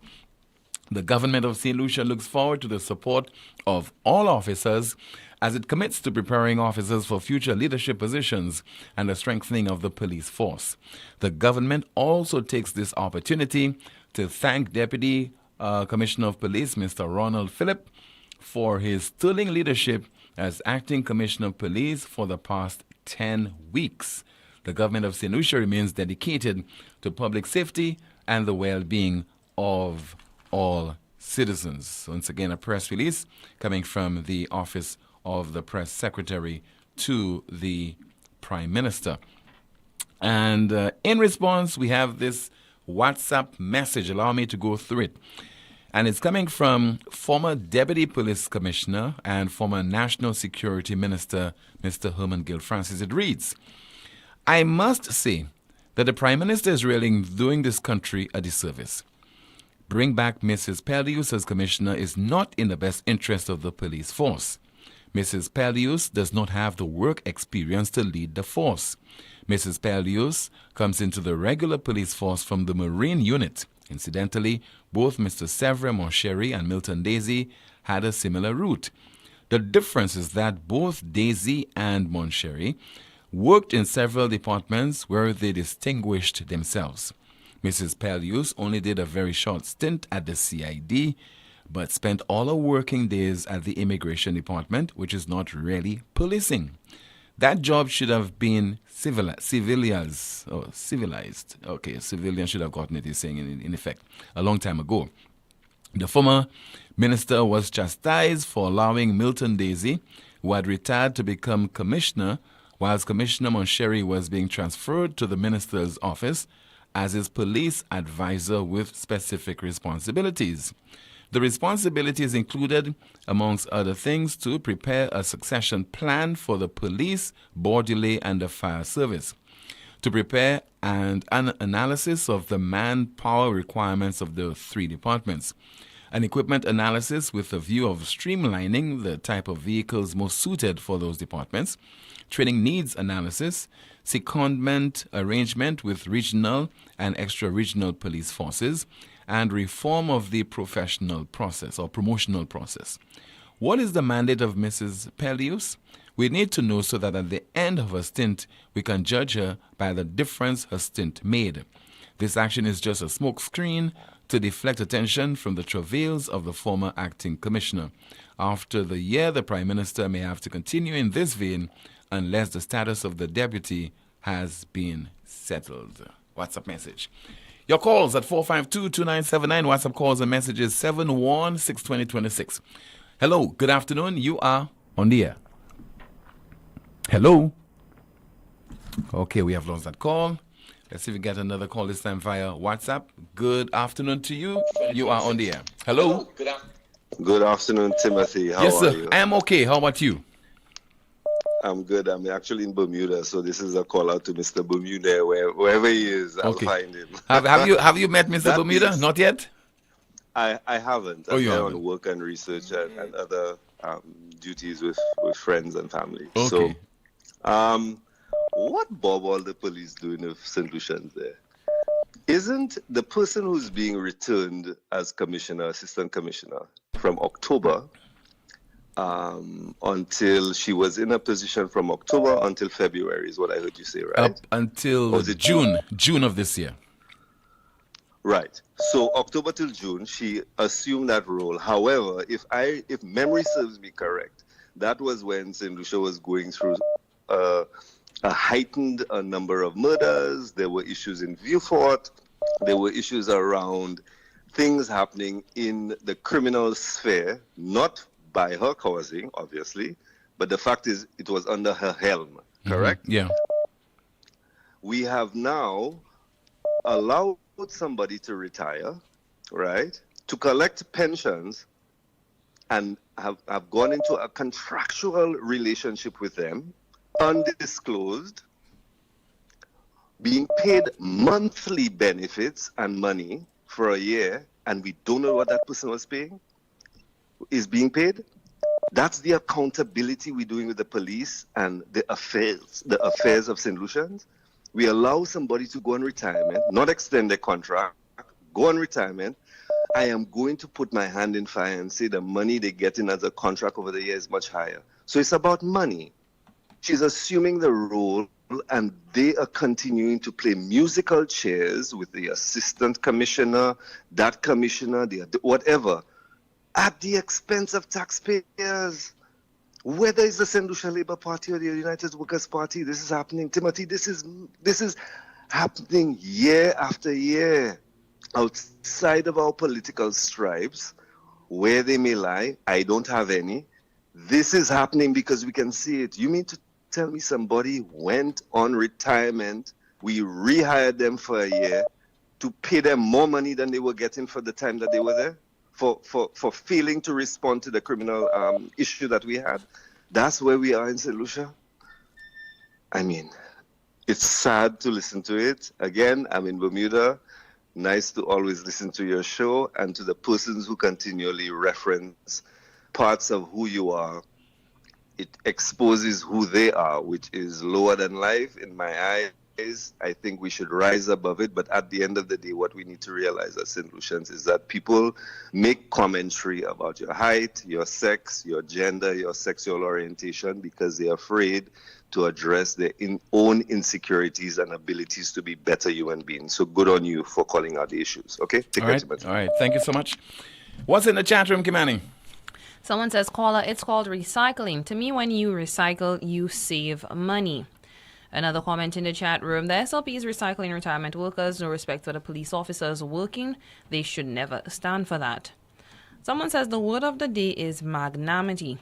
Speaker 4: The government of St. Lucia looks forward to the support of all officers as it commits to preparing officers for future leadership positions and the strengthening of the police force. The government also takes this opportunity to thank Deputy Commissioner of Police, Mr. Ronald Phillip, for his sterling leadership as Acting Commissioner of Police for the past 10 weeks. The government of St. Lucia remains dedicated to public safety and the well-being of all citizens. Once again, a press release coming from the Office of the Press Secretary to the Prime Minister. And in response, we have this WhatsApp message. Allow me to go through it. And it's coming from former Deputy Police Commissioner and former National Security Minister, Mr. Herman Gill Francis. It reads, I must say that the Prime Minister is really doing this country a disservice. Bring back Mrs. Pelius as Commissioner is not in the best interest of the police force. Mrs. Pelius does not have the work experience to lead the force. Mrs. Pelius comes into the regular police force from the Marine unit. Incidentally, both Mr. Sevre Moncherry and Milton Daisy had a similar route. The difference is that both Daisy and Moncherry worked in several departments where they distinguished themselves. Mrs. Pelius only did a very short stint at the CID, but spent all her working days at the Immigration Department, which is not really policing. That job should have been civilized. Okay, civilians should have gotten it, he's saying in effect, a long time ago. The former minister was chastised for allowing Milton Daisy, who had retired to become commissioner, whilst Commissioner Moncherry was being transferred to the minister's office as his police advisor with specific responsibilities. The responsibilities included, amongst other things, to prepare a succession plan for the police, bordelais, and the fire service, to prepare an analysis of the manpower requirements of the three departments, an equipment analysis with a view of streamlining the type of vehicles most suited for those departments, training needs analysis, secondment arrangement with regional and extra-regional police forces, and reform of the professional process or promotional process. What is the mandate of Mrs. Peleus? We need to know so that at the end of her stint, we can judge her by the difference her stint made. This action is just a smokescreen to deflect attention from the travails of the former acting commissioner. After the year, the Prime Minister may have to continue in this vein unless the status of the deputy has been settled. WhatsApp message. Your calls at 452-2979. WhatsApp calls and messages 716-2026. Hello, good afternoon. You are on the air. Hello. Okay, we have lost that call. Let's see if we get another call this time via WhatsApp. Good afternoon to you. You are on the air. Hello.
Speaker 18: Good afternoon, Timothy. How
Speaker 4: yes, sir.
Speaker 18: are you?
Speaker 4: I'm okay. How about you?
Speaker 18: I'm good. I'm actually in Bermuda, so this is a call out to Mr. Bermuda. Wherever he is, I'll find him.
Speaker 4: Have you met Mr.
Speaker 18: That
Speaker 4: Bermuda?
Speaker 18: means-
Speaker 4: Not yet?
Speaker 18: I haven't.
Speaker 4: Oh,
Speaker 18: I'm
Speaker 4: you
Speaker 18: there
Speaker 4: haven't?
Speaker 18: on work and research and other duties with friends and family.
Speaker 4: Okay.
Speaker 18: So, what bob all the police doing with St. Lucian's there? Isn't the person who's being returned as commissioner, assistant commissioner, from October until she was in a position from October until February is what I heard you say, right?
Speaker 4: Up until
Speaker 18: Or is it
Speaker 4: June of this year.
Speaker 18: Right. So October till June, she assumed that role. However, if memory serves me correct, that was when St. Lucia was going through a heightened number of murders. There were issues in Vieux-Fort. There were issues around things happening in the criminal sphere, not by her causing, obviously, but the fact is it was under her helm, correct?
Speaker 4: Yeah.
Speaker 18: We have now allowed somebody to retire, right, to collect pensions and have gone into a contractual relationship with them, undisclosed, being paid monthly benefits and money for a year, and we don't know what that person was is being paid. That's the accountability we're doing with the police and the affairs of St. Lucian's. We allow somebody to go on retirement, not extend their contract, go on retirement. I am going to put my hand in fire and say the money they get in as a contract over the year is much higher. So it's about money. She's assuming the role, and they are continuing to play musical chairs with the assistant commissioner, that commissioner, whatever, at the expense of taxpayers. Whether it's the St. Lucia Labour Party or the United Workers' Party, this is happening. Timothy, this is happening year after year. Outside of our political stripes, where they may lie, I don't have any. This is happening because we can see it. You mean to tell me somebody went on retirement, we rehired them for a year to pay them more money than they were getting for the time that they were there? For failing to respond to the criminal issue that we had? That's where we are in St. Lucia. I mean, it's sad to listen to it. Again, I'm in Bermuda. Nice to always listen to your show, and to the persons who continually reference parts of who you are. It exposes who they are, which is lower than life in my eyes. I think we should rise above it. But at the end of the day, what we need to realize at St. Lucian's is that people make commentary about your height, your sex, your gender, your sexual orientation because they're afraid to address their own insecurities and abilities to be better human beings. So good on you for calling out the issues. Okay? Take care, Timothy.
Speaker 4: All right. Thank you so much. What's in the chat room, Kimani?
Speaker 7: Someone says, caller, it's called recycling. To me, when you recycle, you save money. Another comment in the chat room, the SLP is recycling retirement workers. No respect for the police officers working. They should never stand for that. Someone says the word of the day is magnanimity.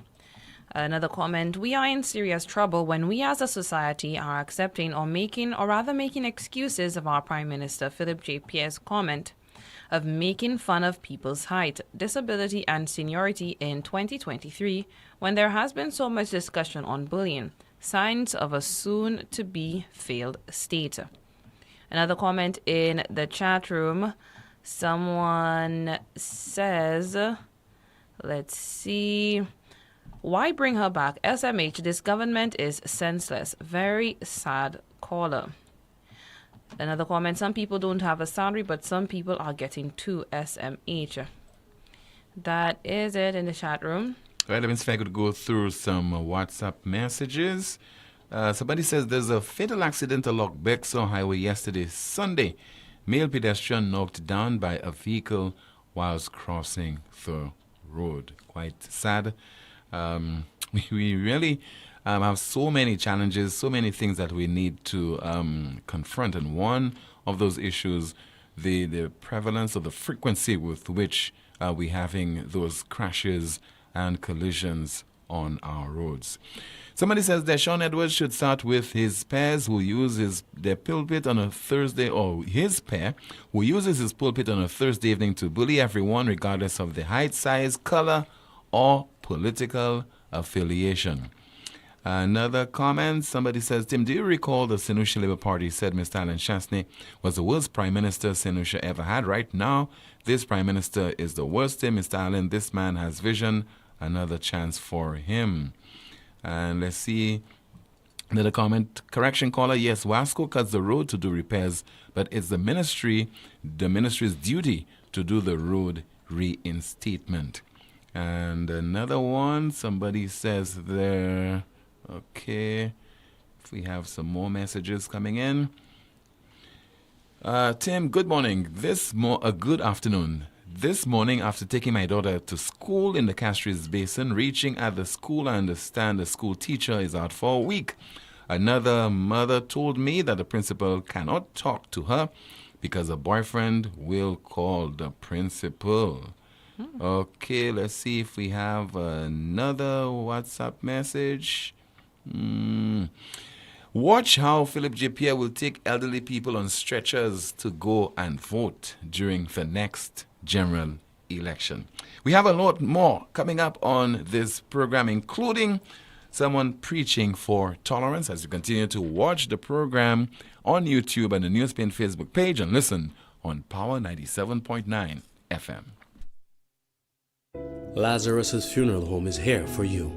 Speaker 7: Another comment, we are in serious trouble when we as a society are accepting or making excuses of our Prime Minister Philip J. Pierre's comment of making fun of people's height, disability and seniority in 2023 when there has been so much discussion on bullying, signs of a soon-to-be failed state. Another comment in the chat room, someone says, let's see, why bring her back? SMH, this government is senseless. Very sad caller. Another comment, some people don't have a salary, but some people are getting to SMH. That is it in the chat room.
Speaker 4: All right, let me see if I could go through some WhatsApp messages. Somebody says there's a fatal accident along Bexar Highway yesterday, Sunday. Male pedestrian knocked down by a vehicle whilst crossing the road. Quite sad. We really have so many challenges, so many things that we need to confront. And one of those issues, the prevalence or the frequency with which we're having those crashes and collisions on our roads. Somebody says that Sean Edwards should start with his pairs who uses their pulpit on a Thursday, or his pair who uses his pulpit on a Thursday evening to bully everyone regardless of the height, size, color, or political affiliation. Another comment, somebody says, Tim, do you recall the St. Lucia Labour Party said Mr. Alan Chasney was the worst Prime Minister St. Lucia ever had? Right now, this Prime Minister is the worst. Mr. Allen, this man has vision. Another chance for him. And let's see another comment. Correction caller, yes, Wasco cuts the road to do repairs, but it's the ministry's duty to do the road reinstatement. And another one, somebody says there, okay, if we have some more messages coming in. Tim, good morning. Good afternoon. This morning, after taking my daughter to school in the Castries Basin, reaching at the school, I understand the school teacher is out for a week. Another mother told me that the principal cannot talk to her because a boyfriend will call the principal. Okay, let's see if we have another WhatsApp message. Watch how Philip J. Pierre will take elderly people on stretchers to go and vote during the next general election. We have a lot more coming up on this program, including someone preaching for tolerance, as you continue to watch the program on YouTube and the NewsSpin Facebook page and listen on Power 97.9 FM.
Speaker 19: Lazarus's funeral home is here for you.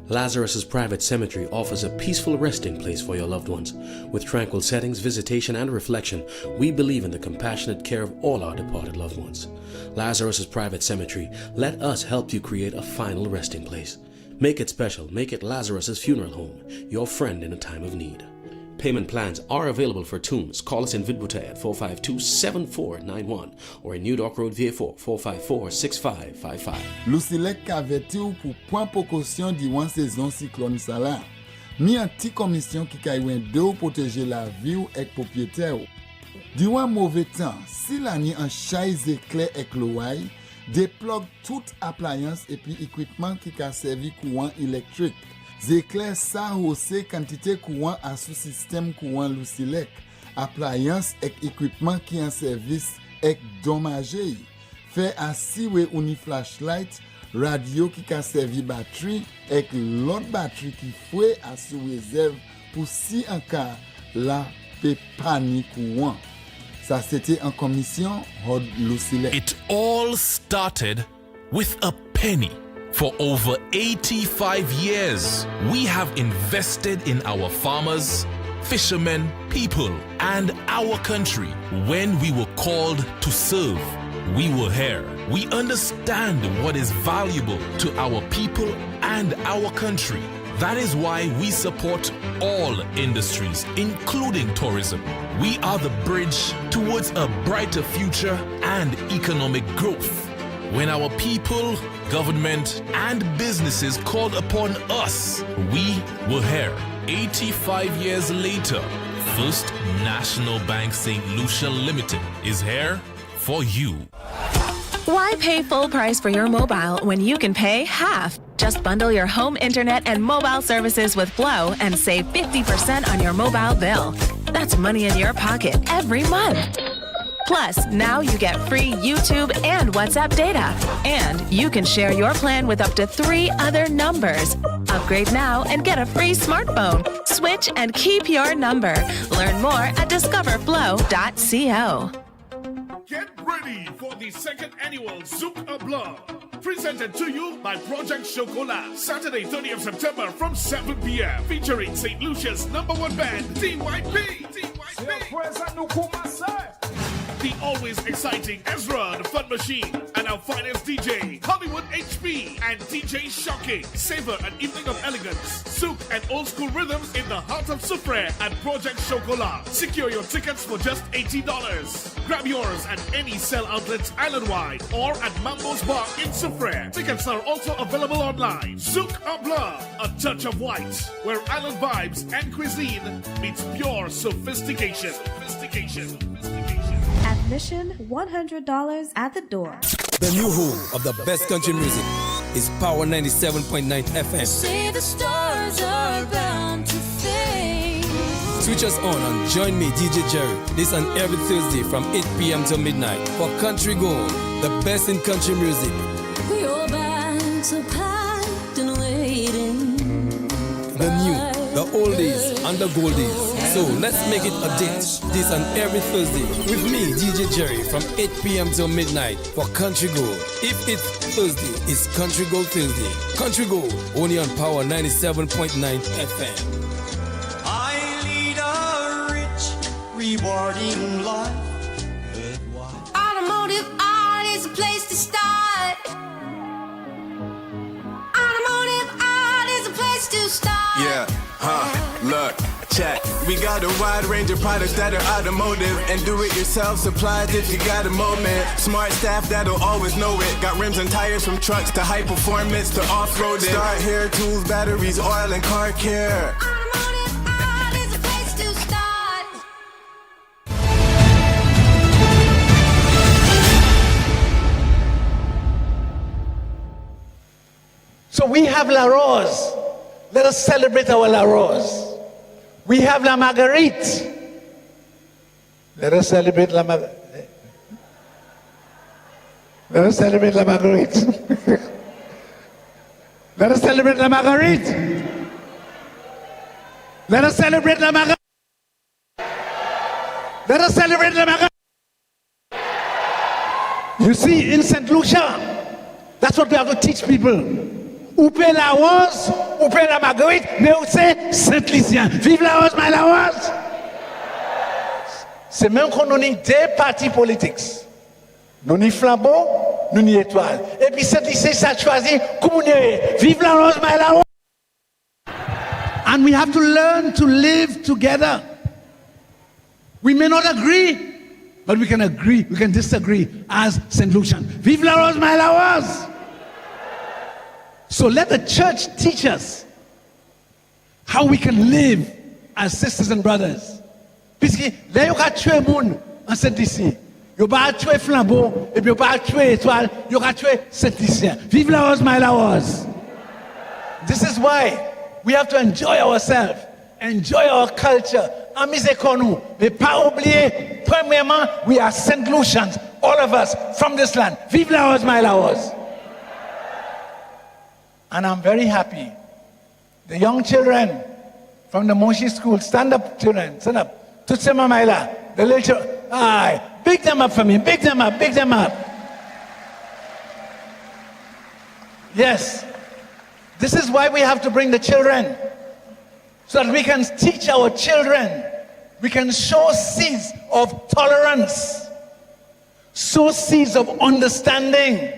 Speaker 19: Lazarus's private cemetery offers a peaceful resting place for your loved ones. With tranquil settings, visitation, and reflection, we believe in the compassionate care of all our departed loved ones. Lazarus's private cemetery, let us help you create a final resting place. Make it special. Make it Lazarus's funeral home, your friend in a time of need. Payment plans are available for tombs. Call us in Vidbouté at 452-7491 or in New Dock Road, VA4, 454-6555.
Speaker 20: Lucilec aveti ou pour prendre précaution durant saison cyclone ça là. Mi un petit commission qui kaywen de ou protéger la vie ou ek propriétaire. Durant mauvais temps, si la ni en chaise éclair ek l'ouaille, déplogue toute appliance et puis équipement qui ka servi courant électrique. Zéclair ça hausse quantité courant à sous système courant Lucilec, appliance et équipement qui en service et dommagé. Fait assis ou ni flashlight, radio qui ka servi batterie et l'autre batterie qui fouet à sous réserve pour si en cas la pe panique courant. Ça c'était en commission Hod Lucilec.
Speaker 9: It all started with a penny. For over 85 years, we have invested in our farmers, fishermen, people, and our country. When we were called to serve, we were here. We understand what is valuable to our people and our country. That is why we support all industries, including tourism. We are the bridge towards a brighter future and economic growth. When our people, government, and businesses called upon us, we were here. 85 years later, First National Bank St. Lucia Limited is here for you.
Speaker 21: Why Why pay full price for your mobile when you can pay half? Just bundle your home internet and mobile services with Flow and save 50% on your mobile bill. That's money in your pocket every month. Plus, now you get free YouTube and WhatsApp data. And you can share your plan with up to 3 other numbers. Upgrade now and get a free smartphone. Switch and keep your number. Learn more at discoverflow.co.
Speaker 22: Get ready for the second annual Zouk a Blanc. Presented to you by Project Chocolat. Saturday, 30th September from 7 p.m. Featuring St. Lucia's #1 band, DYP. The always exciting Ezra, the Fun Machine, and our finest DJ, Hollywood HP, and DJ Shocking. Savor an evening of elegance, souk, and old school rhythms in the heart of Soufrière at Project Chocolat. Secure your tickets for just $80. Grab yours at any sell outlets island-wide or at Mambo's Bar in Soufrière. Tickets are also available online. Zouk a Blanc, a touch of white, where island vibes and cuisine meets pure sophistication.
Speaker 23: Admission $100 at the door.
Speaker 24: The new home of the best country music is Power 97.9 FM.
Speaker 14: Say the stars are bound to fade.
Speaker 24: Switch us on Join Me, DJ Jerry, this and every Thursday from 8 p.m. till midnight for Country Gold, the best in country music.
Speaker 14: Your bags are packed and waiting.
Speaker 24: The new, the oldies, and the goldies. So let's make it a date. This and every Thursday with me, DJ Jerry, from 8 p.m. till midnight for Country Gold. If it's Thursday, it's Country Gold Thursday. Country Gold, only on Power 97.9 FM.
Speaker 25: I lead a rich, rewarding life.
Speaker 14: Automotive art is a place to start. Automotive art is a place to start.
Speaker 26: Yeah, look, check. We got a wide range of products that are automotive and do-it-yourself supplies if you got a moment. Smart staff that'll always know it. Got rims and tires from trucks to high performance to off-roading. Start hair tools, batteries, oil, and car care.
Speaker 14: Automotive art is a place to start.
Speaker 27: So we have La Rose. Let us celebrate our La Rose. We have La Marguerite. Let us celebrate La Marguerite. Let us celebrate La Marguerite. Let us celebrate La Marguerite. Let us celebrate La Marguerite. Let us celebrate La Marguerite. You see, in St. Lucia, that's what we have to teach people. Ou paie la Rose, ou paie la Marguerite, mais où c'est Saint-Lucien. Vive la Rose, mais la Rose. C'est même qu'on a deux partis politiques. Nous ni flambeau, nous ni étoile. Et puis Saint-Lucien, ça choisit communier. Vive la Rose, mais la Rose. And we have to learn to live together. We may not agree, but we can agree, we can disagree as St. Lucian. Vive la Rose, mais la Rose. So let the church teach us how we can live as sisters and brothers. Puisque là, il y a tué le monde en Saint-Lycée. Il y a tué flambeau, et puis il y a tué étoile, il y a tué Saint-Lycée. Vive la Rose, my la Rose. This is why we have to enjoy ourselves, enjoy our culture, amuser nous. Mais pas oublier, premièrement, we are St. Lucians, all of us from this land. Vive la Rose, my la Rose. And I'm very happy. The young children from the Moshi school, stand up, children, stand up. Tutsema Maila, the little children, aye, big them up for me, big them up, big them up. Yes, this is why we have to bring the children, so that we can teach our children. We can sow seeds of tolerance, sow seeds of understanding,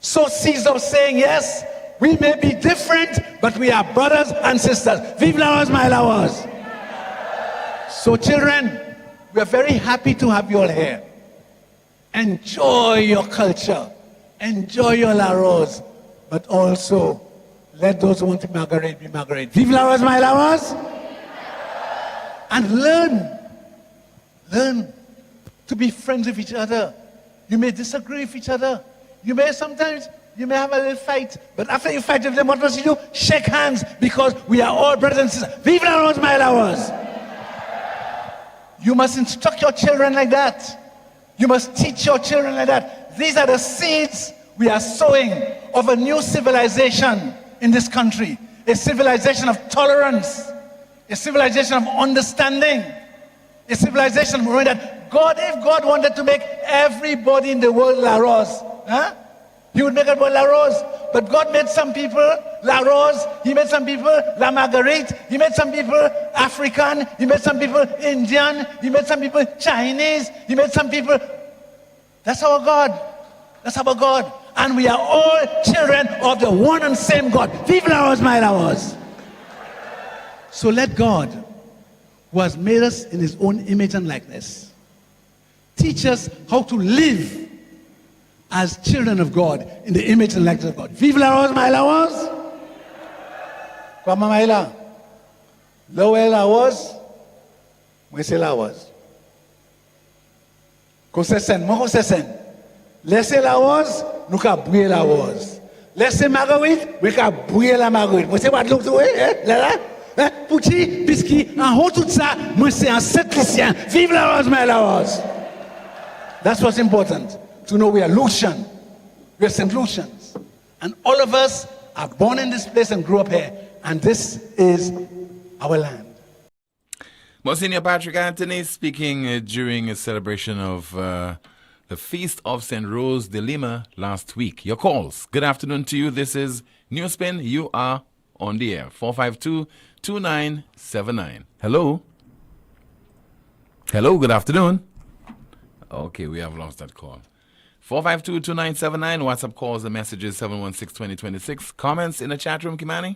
Speaker 27: sow seeds of saying, yes, we may be different, but we are brothers and sisters. Vive la Rose, my la Rose. So children, we are very happy to have you all here. Enjoy your culture. Enjoy your La Rose. But also, let those who want to migrate be migrate. Vive la Rose, my La Rose. And learn to be friends with each other. You may disagree with each other. You may sometimes, you may have a little fight. But after you fight with them, what must you do? Shake hands, because we are all brothers and sisters. Vive la Rose, my lovers! You must instruct your children like that. You must teach your children like that. These are the seeds we are sowing of a new civilization in this country. A civilization of tolerance. A civilization of understanding. A civilization of knowing that God, if God wanted to make everybody in the world La Rose, He would make everybody La Rose. But God made some people La Rose, He made some people La Marguerite, He made some people African, He made some people Indian, He made some people Chinese, He made some people... That's our God. That's our God. And we are all children of the one and same God. Vive la Rose, my lovers. So let God, who has made us in His own image and likeness, teach us how to live as children of God in the image and likeness of God. Vive la Rose, my lovers. Kwa mama ila. Lowe la Rose. Mwese la Rose. Konsesen, mon konsesen. Laissez la Rose, nous ka brûler la Rose. Laissez Marguerite, nous ka brûler la Marguerite. Mwese wat louk tou, là. Pouti, puisqu'il en haut tout ça, moi c'est un Saint-Christien. Vive la Rose, my lovers. That's what's important. To know we are Lucian. We are St. Lucians. And all of us are born in this place and grew up here. And this is our land.
Speaker 4: Monsignor Patrick Anthony speaking during a celebration of the Feast of St. Rose de Lima last week. Your calls. Good afternoon to you. This is NewsSpin. You are on the air. 452-2979. Hello. Hello. Good afternoon. Okay, we have lost that call. 452-2979. WhatsApp calls and messages 716-2026. Comments in the chat room, Kimani?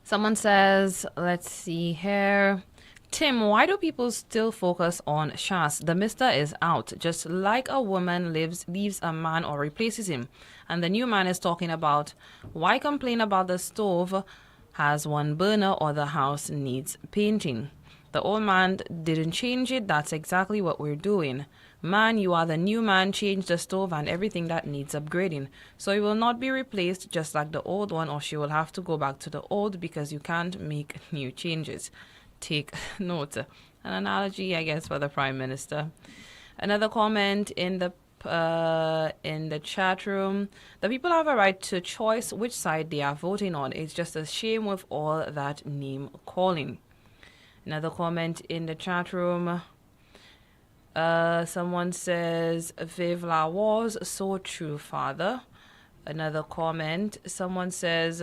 Speaker 7: Someone says, let's see here. Tim, why do people still focus on Shas? The mister is out, just like a woman leaves a man or replaces him. And the new man is talking about, why complain about the stove has one burner or the house needs painting? The old man didn't change it. That's exactly what we're doing. Man, you are the new man. Change the stove and everything that needs upgrading. So it will not be replaced just like the old one, or she will have to go back to the old because you can't make new changes. Take note. An analogy, I guess, for the Prime Minister. Another comment in the chat room. The people have a right to choice which side they are voting on. It's just a shame with all that name calling. Another comment in the chat room. Someone says, Vive la was so true, Father. Another comment. Someone says,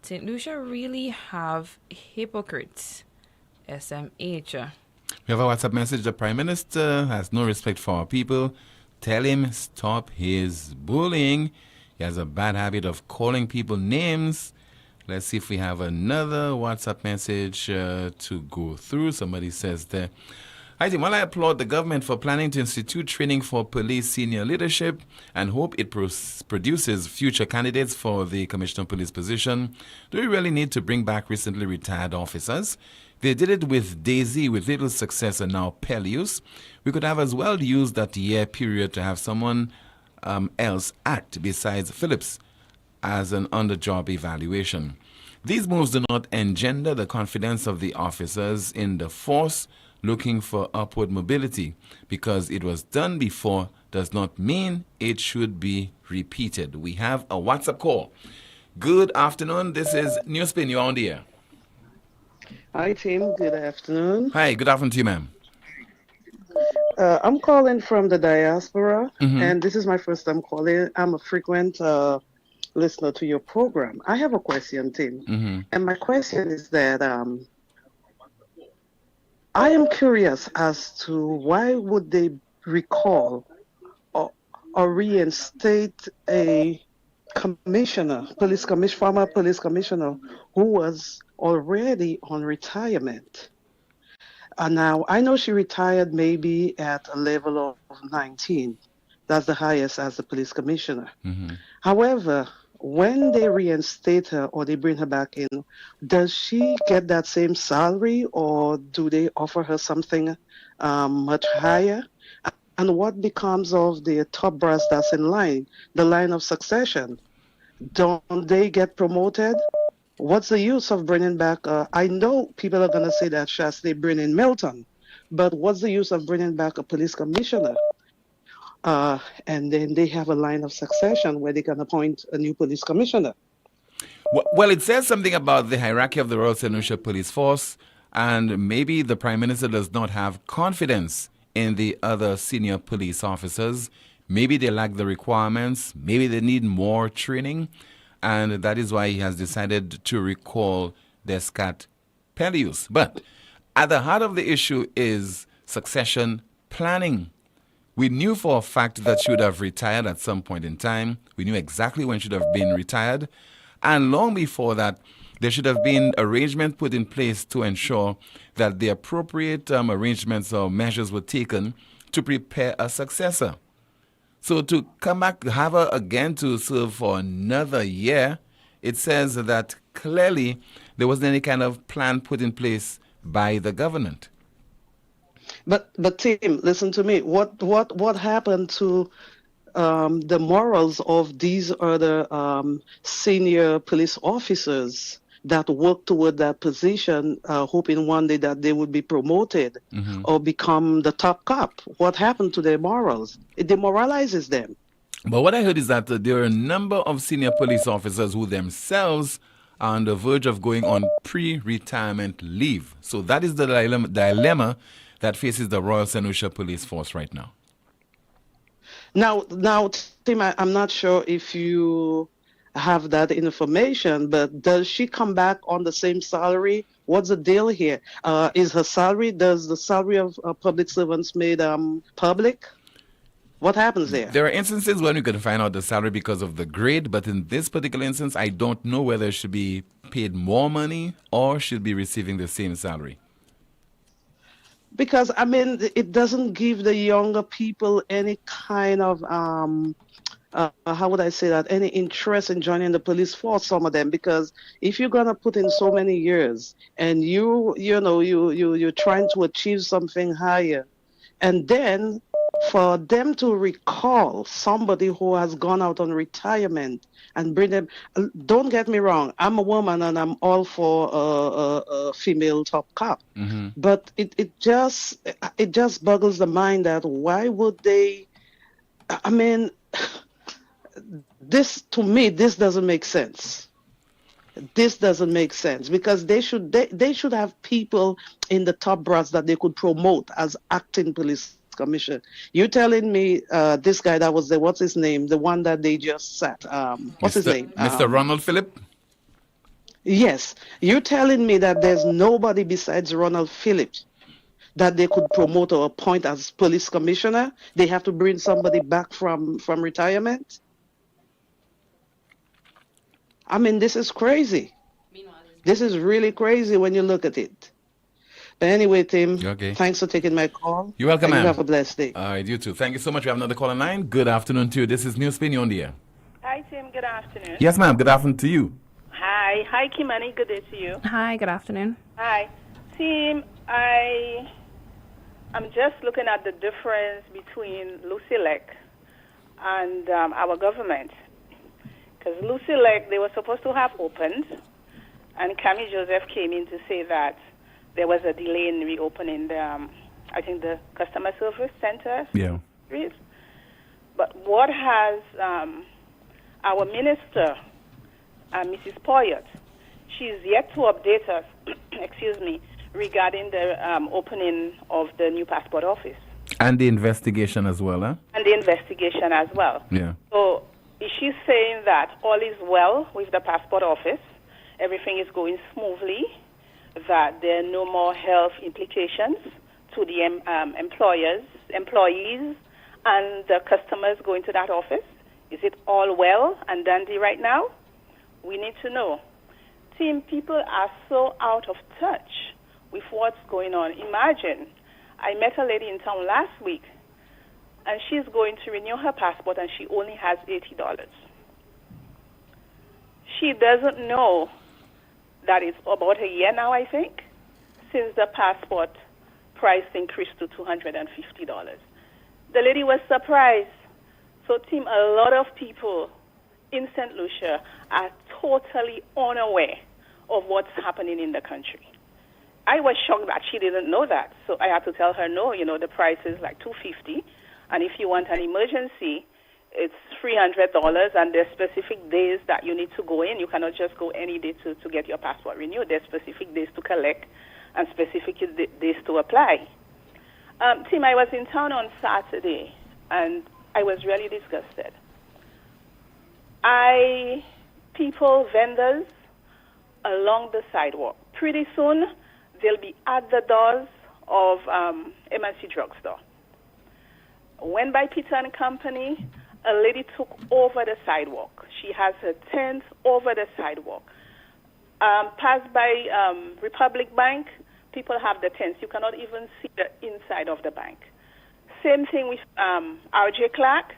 Speaker 7: St. Lucia really have hypocrites. SMH.
Speaker 4: We have a WhatsApp message. The Prime Minister has no respect for our people. Tell him stop his bullying. He has a bad habit of calling people names. Let's see if we have another WhatsApp message to go through. Somebody says there. Hi, Tim. Well, I applaud the government for planning to institute training for police senior leadership and hope it produces future candidates for the Commissioner of Police position. Do we really need to bring back recently retired officers? They did it with Daisy with little success and now Peleus. We could have as well used that year period to have someone else act besides Phillips as an on-the-job evaluation. These moves do not engender the confidence of the officers in the force looking for upward mobility. Because it was done before does not mean it should be repeated. We have a WhatsApp call. Good afternoon. This is NewsSpin. You're on the air.
Speaker 1: Hi, Tim. Good afternoon.
Speaker 4: Hi. Good afternoon to you, ma'am.
Speaker 1: I'm calling from the diaspora, and this is my first time calling. I'm a frequent listener to your program. I have a question, Tim. And my question is that I am curious as to why would they recall or reinstate a commissioner, former police commissioner, who was already on retirement. Now, I know she retired maybe at a level of 19. That's the highest as the police commissioner. However, when they reinstate her or they bring her back in, does she get that same salary or do they offer her something much higher? And what becomes of the top brass that's in line, the line of succession? Don't they get promoted? What's the use of bringing back? I know people are going to say that they bring in Milton, but what's the use of bringing back a police commissioner? And then they have a line of succession where they can appoint a new police commissioner.
Speaker 4: Well, it says something about the hierarchy of the Royal St. Lucia Police Force, and maybe the Prime Minister does not have confidence in the other senior police officers. Maybe they lack the requirements. Maybe they need more training. And that is why he has decided to recall Descat Peleus. But at the heart of the issue is succession planning. We knew for a fact that she would have retired at some point in time. We knew exactly when she would have been retired. And long before that, there should have been arrangements put in place to ensure that the appropriate arrangements or measures were taken to prepare a successor. So to come back, have her again to serve for another year, it says that clearly there wasn't any kind of plan put in place by the government.
Speaker 1: But Tim, listen to me. What happened to the morals of these other senior police officers that worked toward that position, hoping one day that they would be promoted or become the top cop? What happened to their morals? It demoralizes them.
Speaker 4: But what I heard is that there are a number of senior police officers who themselves are on the verge of going on pre-retirement leave. So that is the dilemma that faces the Royal St. Lucia Police Force right now.
Speaker 1: Now, Tim, I'm not sure if you have that information, but does she come back on the same salary? What's the deal here? Is her salary, does the salary of public servants made public? What happens there?
Speaker 4: There are instances when we could find out the salary because of the grade, but in this particular instance, I don't know whether she should be paid more money or should be receiving the same salary.
Speaker 1: Because, I mean, it doesn't give the younger people any kind of, how would I say that, any interest in joining the police force, some of them. Because if you're going to put in so many years and you're trying to achieve something higher, and then for them to recall somebody who has gone out on retirement and bring them, don't get me wrong, I'm a woman and I'm all for a female top cop. But it just boggles the mind that why would they, I mean, this doesn't make sense. This doesn't make sense because they should have people in the top brass that they could promote as acting police commissioner. You're telling me this guy that was there, what's his name? The one that they just sat. What's his name?
Speaker 4: Mr. Ronald Phillip?
Speaker 1: Yes. You're telling me that there's nobody besides Ronald Phillip that they could promote or appoint as police commissioner? They have to bring somebody back from retirement? I mean, this is crazy. This is really crazy when you look at it. But anyway, Tim, thanks for taking my call.
Speaker 4: You're welcome, ma'am.
Speaker 1: You have a blessed day.
Speaker 4: All right, you too. Thank you so much. We have another call on line. Good afternoon to you. This is NewsSpin. You're on the air.
Speaker 2: Hi, Tim. Good afternoon.
Speaker 4: Yes, ma'am. Good afternoon to you.
Speaker 2: Hi. Hi, Kimani. Good day to you.
Speaker 7: Hi, good afternoon.
Speaker 2: Hi. Tim, I'm just looking at the difference between Lucilec and our government. Because Lucilec, they were supposed to have opened, and Camille Joseph came in to say that there was a delay in reopening the customer service center.
Speaker 4: Yeah.
Speaker 2: But what has our minister, Mrs. Poyet, she's yet to update us, regarding the opening of the new passport office.
Speaker 4: And the investigation as well, huh?
Speaker 2: And the investigation as well.
Speaker 4: Yeah.
Speaker 2: So is she saying that all is well with the passport office, everything is going smoothly, that there are no more health implications to the employees, and the customers going to that office? Is it all well and dandy right now? We need to know. Tim, people are so out of touch with what's going on. Imagine, I met a lady in town last week, and she's going to renew her passport, and she only has $80. She doesn't know that it's about a year now, I think, since the passport price increased to $250. The lady was surprised. So, team, a lot of people in St. Lucia are totally unaware of what's happening in the country. I was shocked that she didn't know that. So I had to tell her, no, the price is like $250. And if you want an emergency, it's $300, and there's specific days that you need to go in. You cannot just go any day to get your passport renewed. There's specific days to collect and specific days to apply. Tim, I was in town on Saturday, and I was really disgusted. People, vendors, along the sidewalk. Pretty soon, they'll be at the doors of MNC Drugstore. Went by Peter and Company, a lady took over the sidewalk. She has her tent over the sidewalk. Passed by Republic Bank, people have the tents. You cannot even see the inside of the bank. Same thing with RJ Clark.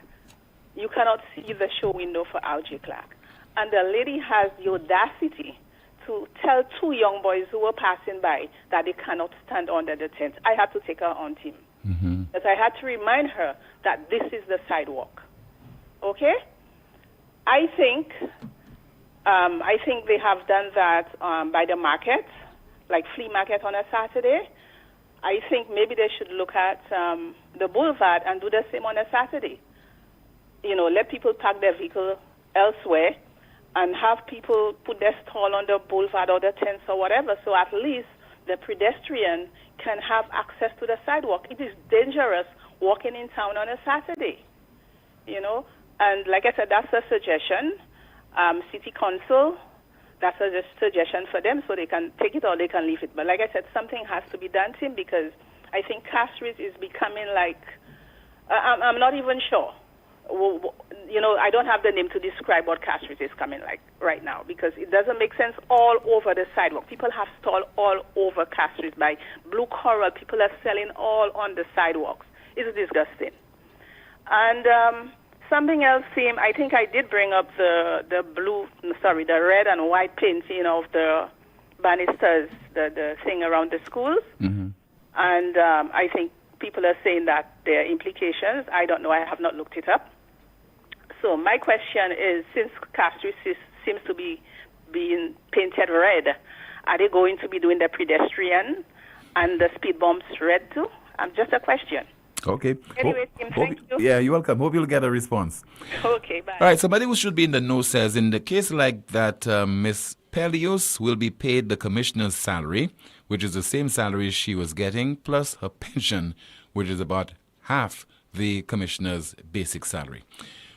Speaker 2: You cannot see the show window for RJ Clark. And the lady has the audacity to tell two young boys who were passing by that they cannot stand under the tent. I had to take her on team. But I had to remind her that this is the sidewalk. Okay? I think they have done that by the market, like flea market on a Saturday. I think maybe they should look at the boulevard and do the same on a Saturday. Let people park their vehicle elsewhere and have people put their stall on the boulevard or the tents or whatever, so at least the pedestrian can have access to the sidewalk. It is dangerous walking in town on a Saturday, And like I said, that's a suggestion. City Council, that's a suggestion for them, so they can take it or they can leave it. But like I said, something has to be done, Tim, because I think Castries is becoming like, I'm not even sure. I don't have the name to describe what Castries is coming like right now, because it doesn't make sense all over the sidewalk. People have stalled all over Castries by Blue Coral. People are selling all on the sidewalks. It's disgusting. And something else, Tim, I think I did bring up the red and white painting of the banisters, the thing around the schools. And I think people are saying that there are implications. I don't know. I have not looked it up. So my question is, since Castries seems to be being painted red, are they going to be doing the pedestrian and the speed bumps red too? Just a question.
Speaker 4: Okay.
Speaker 2: Anyway, Tim, thank you.
Speaker 4: Yeah, you're welcome. Hope you'll get a response.
Speaker 2: Okay, bye.
Speaker 4: All right, somebody who should be in the know says, in the case like that, Miss Pelios will be paid the commissioner's salary, which is the same salary she was getting, plus her pension, which is about half the commissioner's basic salary.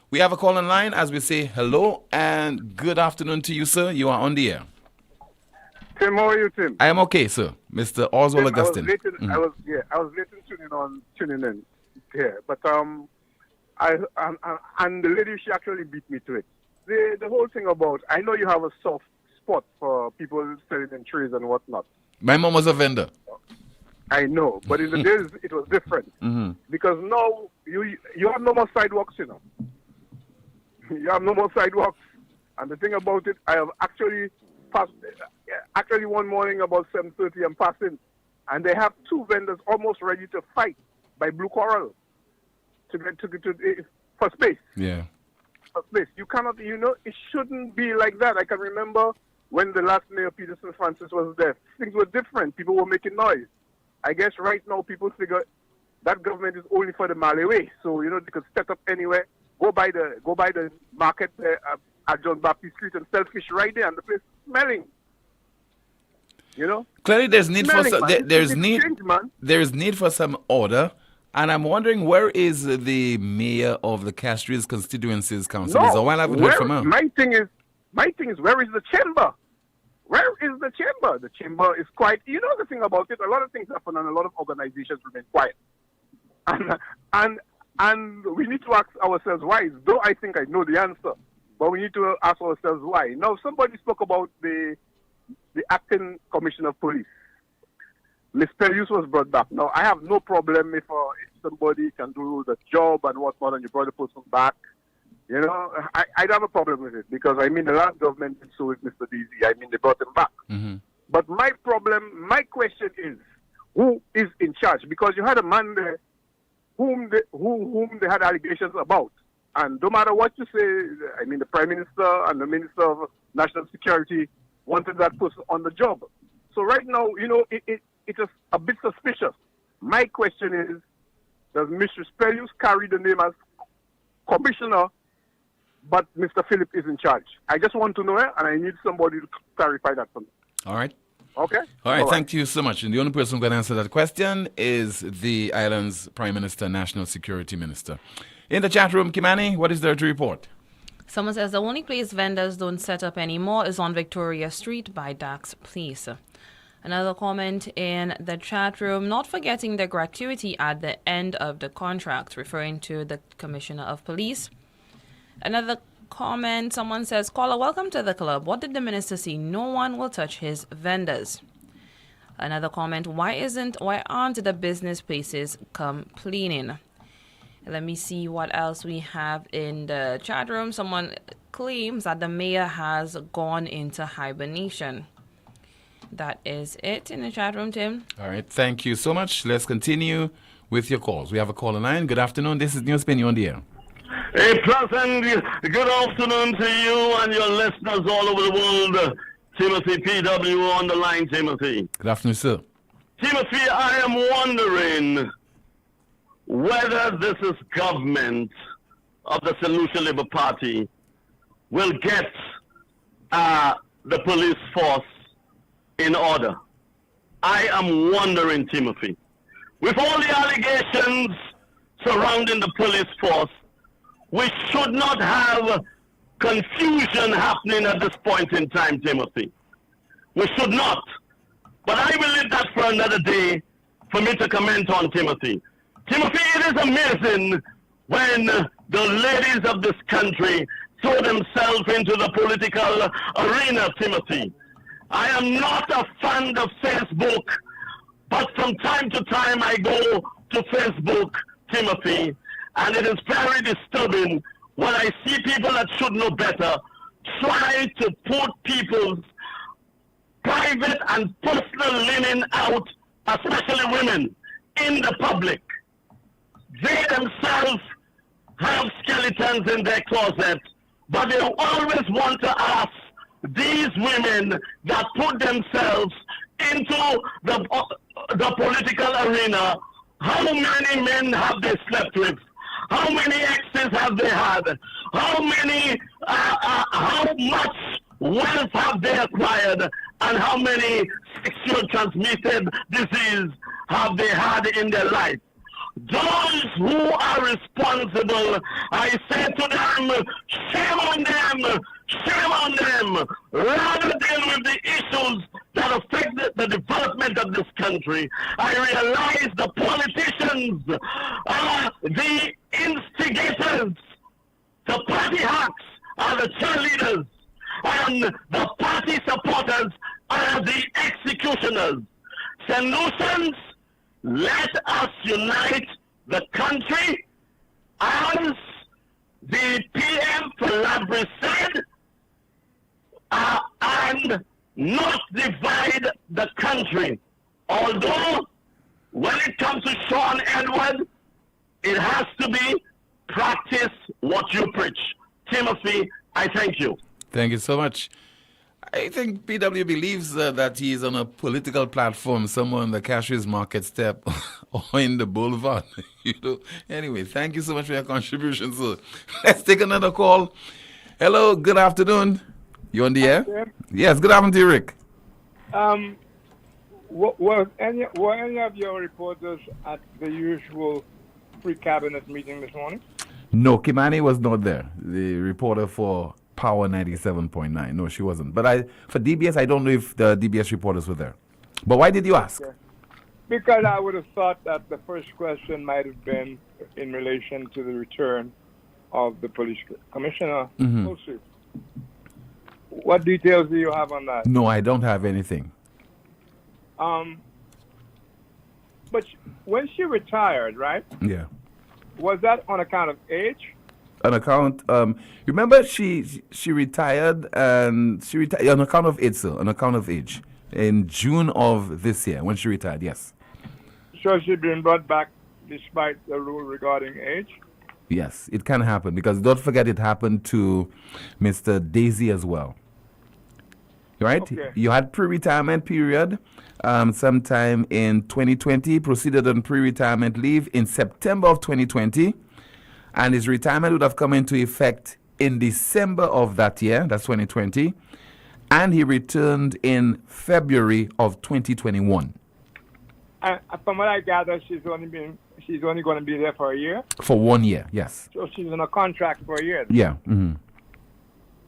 Speaker 4: We have a call on line as we say hello and good afternoon to you, sir. You are on the air.
Speaker 3: Tim, how are you, Tim?
Speaker 4: I am okay, sir. Mr. Oswald
Speaker 3: Tim,
Speaker 4: Augustine.
Speaker 3: I was late in tuning in here, but and the lady, she actually beat me to it. The whole thing about, I know you have a soft spot for people selling in trees and whatnot.
Speaker 4: My mom was a vendor.
Speaker 3: I know, but in the days it was different because now you have no more sidewalks, You have no more sidewalks, and the thing about it, I have actually passed. Actually, one morning about 7:30, I'm passing, and they have two vendors almost ready to fight by Blue Coral to get for space.
Speaker 4: Yeah.
Speaker 3: For space. You cannot. It shouldn't be like that. I can remember when the last mayor Peterson Francis was there. Things were different. People were making noise. I guess right now people figure that government is only for the Malay way. So they could set up anywhere. Go by the market there at John Baptist Street and sell fish right there, and the place is smelling.
Speaker 4: Clearly, there's need
Speaker 3: smelling,
Speaker 4: for there's need for some order, and I'm wondering where is the mayor of the Castries Constituencies Council?
Speaker 3: No,
Speaker 4: It's a while I haven't heard from her.
Speaker 3: My thing is, where is the chamber? Where is the chamber? The chamber is quiet. The thing about it, a lot of things happen and a lot of organizations remain quiet. And we need to ask ourselves why. Though I think I know the answer, but we need to ask ourselves why. Now, somebody spoke about the acting commissioner of police. Ms. Pelius was brought back. Now, I have no problem if somebody can do the job and whatnot and you brought the person back. I don't have a problem with it because, the last government did so with Mr. DZ. They brought him back. But my question is, who is in charge? Because you had a man there whom they had allegations about. And no matter what you say, I mean, the Prime Minister and the Minister of National Security wanted that person on the job. So right now, it is a bit suspicious. My question is, does Mr. Spelius carry the name as commissioner, but Mr. Philip is in charge? I just want to know it, and I need somebody to clarify that for me.
Speaker 4: All right.
Speaker 3: Okay?
Speaker 4: All right, thank you so much. And the only person who can answer that question is the island's Prime Minister, National Security Minister. In the chat room, Kimani, what is there to report?
Speaker 7: Someone says the only place vendors don't set up anymore is on Victoria Street by Dax Place. Another comment in the chat room, not forgetting the gratuity at the end of the contract, referring to the Commissioner of Police. Another comment, someone says, caller, welcome to the club. What did the minister see? No one will touch his vendors. Another comment, why aren't the business places complaining? Let me see what else we have in the chat room. Someone claims that the mayor has gone into hibernation. That is it in the chat room, Tim.
Speaker 4: All right, thank you so much. Let's continue with your calls. We have a caller line. Good afternoon. This is NewsSpin. You're on the air.
Speaker 5: A pleasant good afternoon to you and your listeners all over the world. Timothy PW on the line, Timothy.
Speaker 4: Good afternoon, sir.
Speaker 5: Timothy, I am wondering whether this is government of the Solution Labour Party will get the police force in order. I am wondering, Timothy, with all the allegations surrounding the police force, we should not have confusion happening at this point in time, Timothy. We should not. But I will leave that for another day for me to comment on, Timothy. Timothy, it is amazing when the ladies of this country throw themselves into the political arena, Timothy. I am not a fan of Facebook, but from time to time I go to Facebook, Timothy, and it is very disturbing when I see people that should know better try to put people's private and personal linen out, especially women, in the public. They themselves have skeletons in their closet, but they always want to ask these women that put themselves into the political arena, how many men have they slept with? How many exes have they had? How much wealth have they acquired? And how many sexual transmitted disease have they had in their life? Those who are responsible, I say to them, shame on them, shame on them. Rather deal with the issues that affect the development of this country. I realize the politicians are the instigators. The party hacks are the cheerleaders. And the party supporters are the executioners. Solutions, let us unite the country as the PM Falabri said, and not divide the country. Although, when it comes to Sean Edward, it has to be practice what you preach. Timothy, I thank you.
Speaker 4: Thank you so much. I think PW believes that he is on a political platform, somewhere on the Cashier's Market step or in the boulevard. Anyway, thank you so much for your contribution, sir. Let's take another call. Hello, good afternoon. You on the air?
Speaker 6: Yeah.
Speaker 4: Yes, good afternoon to you, Rick.
Speaker 6: Were any of your reporters at the usual pre-cabinet meeting this morning?
Speaker 4: No, Kimani was not there. The reporter for Power 97.9. No, she wasn't. But for DBS, I don't know if the DBS reporters were there. But why did you ask?
Speaker 6: Okay. Because I would have thought that the first question might have been in relation to the return of the police commissioner.
Speaker 4: Mm-hmm.
Speaker 6: What details do you have on that?
Speaker 4: No, I don't have anything.
Speaker 6: But when she retired, right?
Speaker 4: Yeah.
Speaker 6: Was that on account of age?
Speaker 4: On account, remember she retired, and she retired on account of age, sir, on account of age, in June of this year when she retired. Yes.
Speaker 6: So she'd been brought back despite the rule regarding age?
Speaker 4: Yes, it can happen because don't forget it happened to Mr. Daisy as well. Right?
Speaker 6: Okay.
Speaker 4: You had pre-retirement period sometime in 2020, proceeded on pre-retirement leave in September of 2020, and his retirement would have come into effect in December of that year, that's 2020, and he returned in February of 2021.
Speaker 6: From what I gather, she's only going to be there for a year.
Speaker 4: For 1 year, yes.
Speaker 6: So she's on a contract for a year.
Speaker 4: Yeah. Mm-hmm.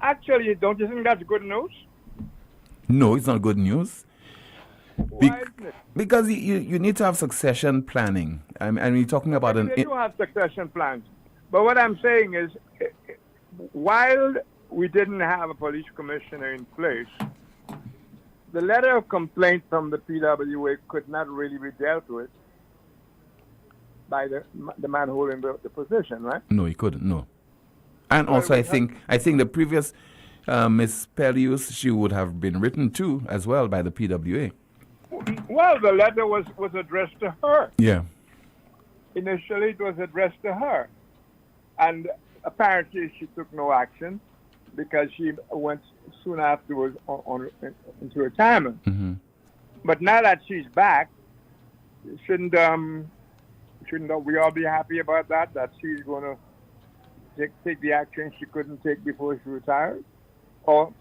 Speaker 6: Actually, don't you think that's good news?
Speaker 4: No, it's not good news.
Speaker 6: Why isn't it?
Speaker 4: Because you need to have succession planning. And we're talking about
Speaker 6: They do have succession plans. But what I'm saying is, while we didn't have a police commissioner in place, the letter of complaint from the PWA could not really be dealt with by the man holding the position, right?
Speaker 4: No, he couldn't. No. And also, I think the previous Miss Pelius, she would have been written to as well by the PWA.
Speaker 6: Well, the letter was addressed to her.
Speaker 4: Yeah.
Speaker 6: Initially, it was addressed to her. And apparently, she took no action because she went soon afterwards into retirement.
Speaker 4: Mm-hmm.
Speaker 6: But now that she's back, shouldn't we all be happy about that? That she's going to take the action she couldn't take before she retired, or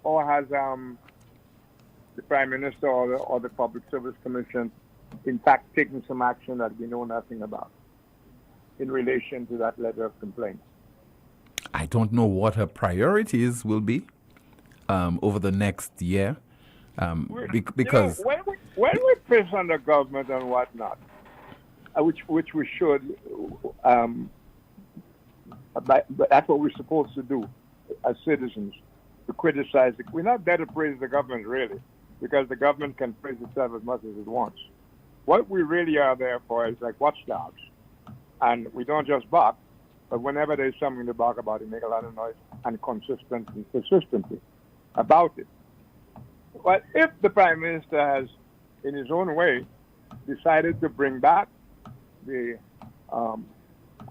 Speaker 6: has the Prime Minister or the Public Service Commission, in fact, taken some action that we know nothing about in relation to that letter of complaint?
Speaker 4: I don't know what her priorities will be over the next year, because
Speaker 6: when we piss on the government and whatnot, which we should, but that's what we're supposed to do as citizens, to criticize it. We're not there to praise the government, really, because the government can praise itself as much as it wants. What we really are there for is like watchdogs, and we don't just bark, but whenever there's something to bark about, we make a lot of noise and consistently about it. But if the Prime Minister has, in his own way, decided to bring back the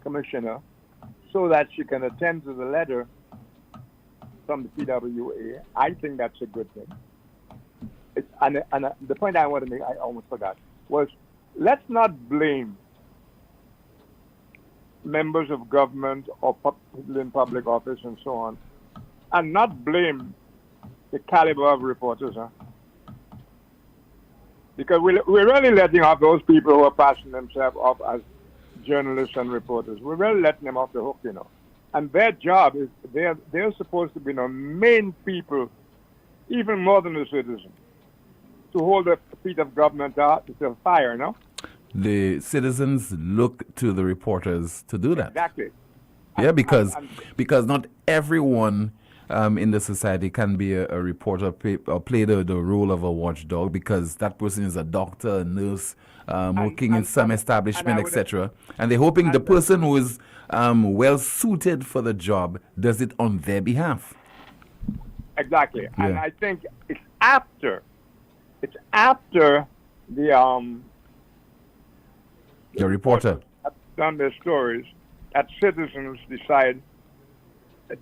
Speaker 6: commissioner so that she can attend to the letter from the PWA, I think that's a good thing. The point I want to make, I almost forgot, was let's not blame members of government or people in public office and so on, and not blame the caliber of reporters, because we're really letting off those people who are passing themselves off as journalists and reporters. We're really letting them off the hook, And their job is they're supposed to be the main people, even more than the citizens, to hold the feet of government to the fire, no?
Speaker 4: The citizens look to the reporters to do that.
Speaker 6: Exactly.
Speaker 4: Yeah, because not everyone in the society can be a reporter or play the role of a watchdog, because that person is a doctor, a nurse, working in some establishment, etc. And they're hoping the person who is well suited for the job does it on their behalf.
Speaker 6: Exactly.
Speaker 4: Yeah.
Speaker 6: And I think it's after
Speaker 4: the reporter
Speaker 6: have done their stories that citizens decide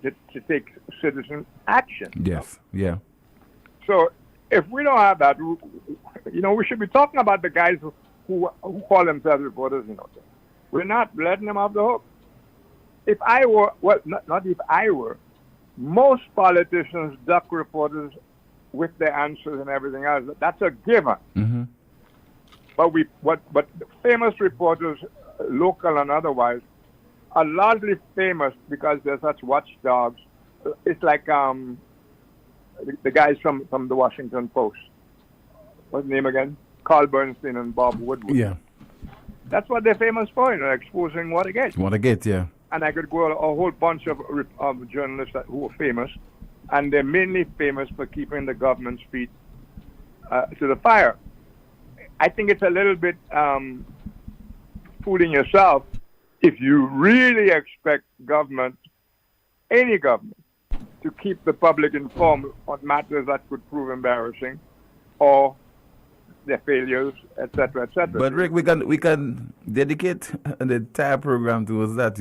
Speaker 6: to take citizen action.
Speaker 4: Yes. Yeah.
Speaker 6: So if we don't have that, we should be talking about the guys who call themselves reporters. We're not letting them off the hook. If I were, not if I were, most politicians duck reporters with their answers and everything else. That's a given.
Speaker 4: Mm-hmm.
Speaker 6: But famous reporters, local and otherwise, are largely famous because they're such watchdogs. It's like the guys from the Washington Post. What's the name again? Carl Bernstein and Bob Woodward.
Speaker 4: Yeah.
Speaker 6: That's what they're famous for, exposing Watergate.
Speaker 4: Watergate, yeah.
Speaker 6: And I could go a whole bunch of journalists who are famous, and they're mainly famous for keeping the government's feet to the fire. I think it's a little bit fooling yourself if you really expect any government, to keep the public informed on matters that could prove embarrassing or their failures, etc., etc.
Speaker 4: But Rick, we can dedicate an entire program towards that,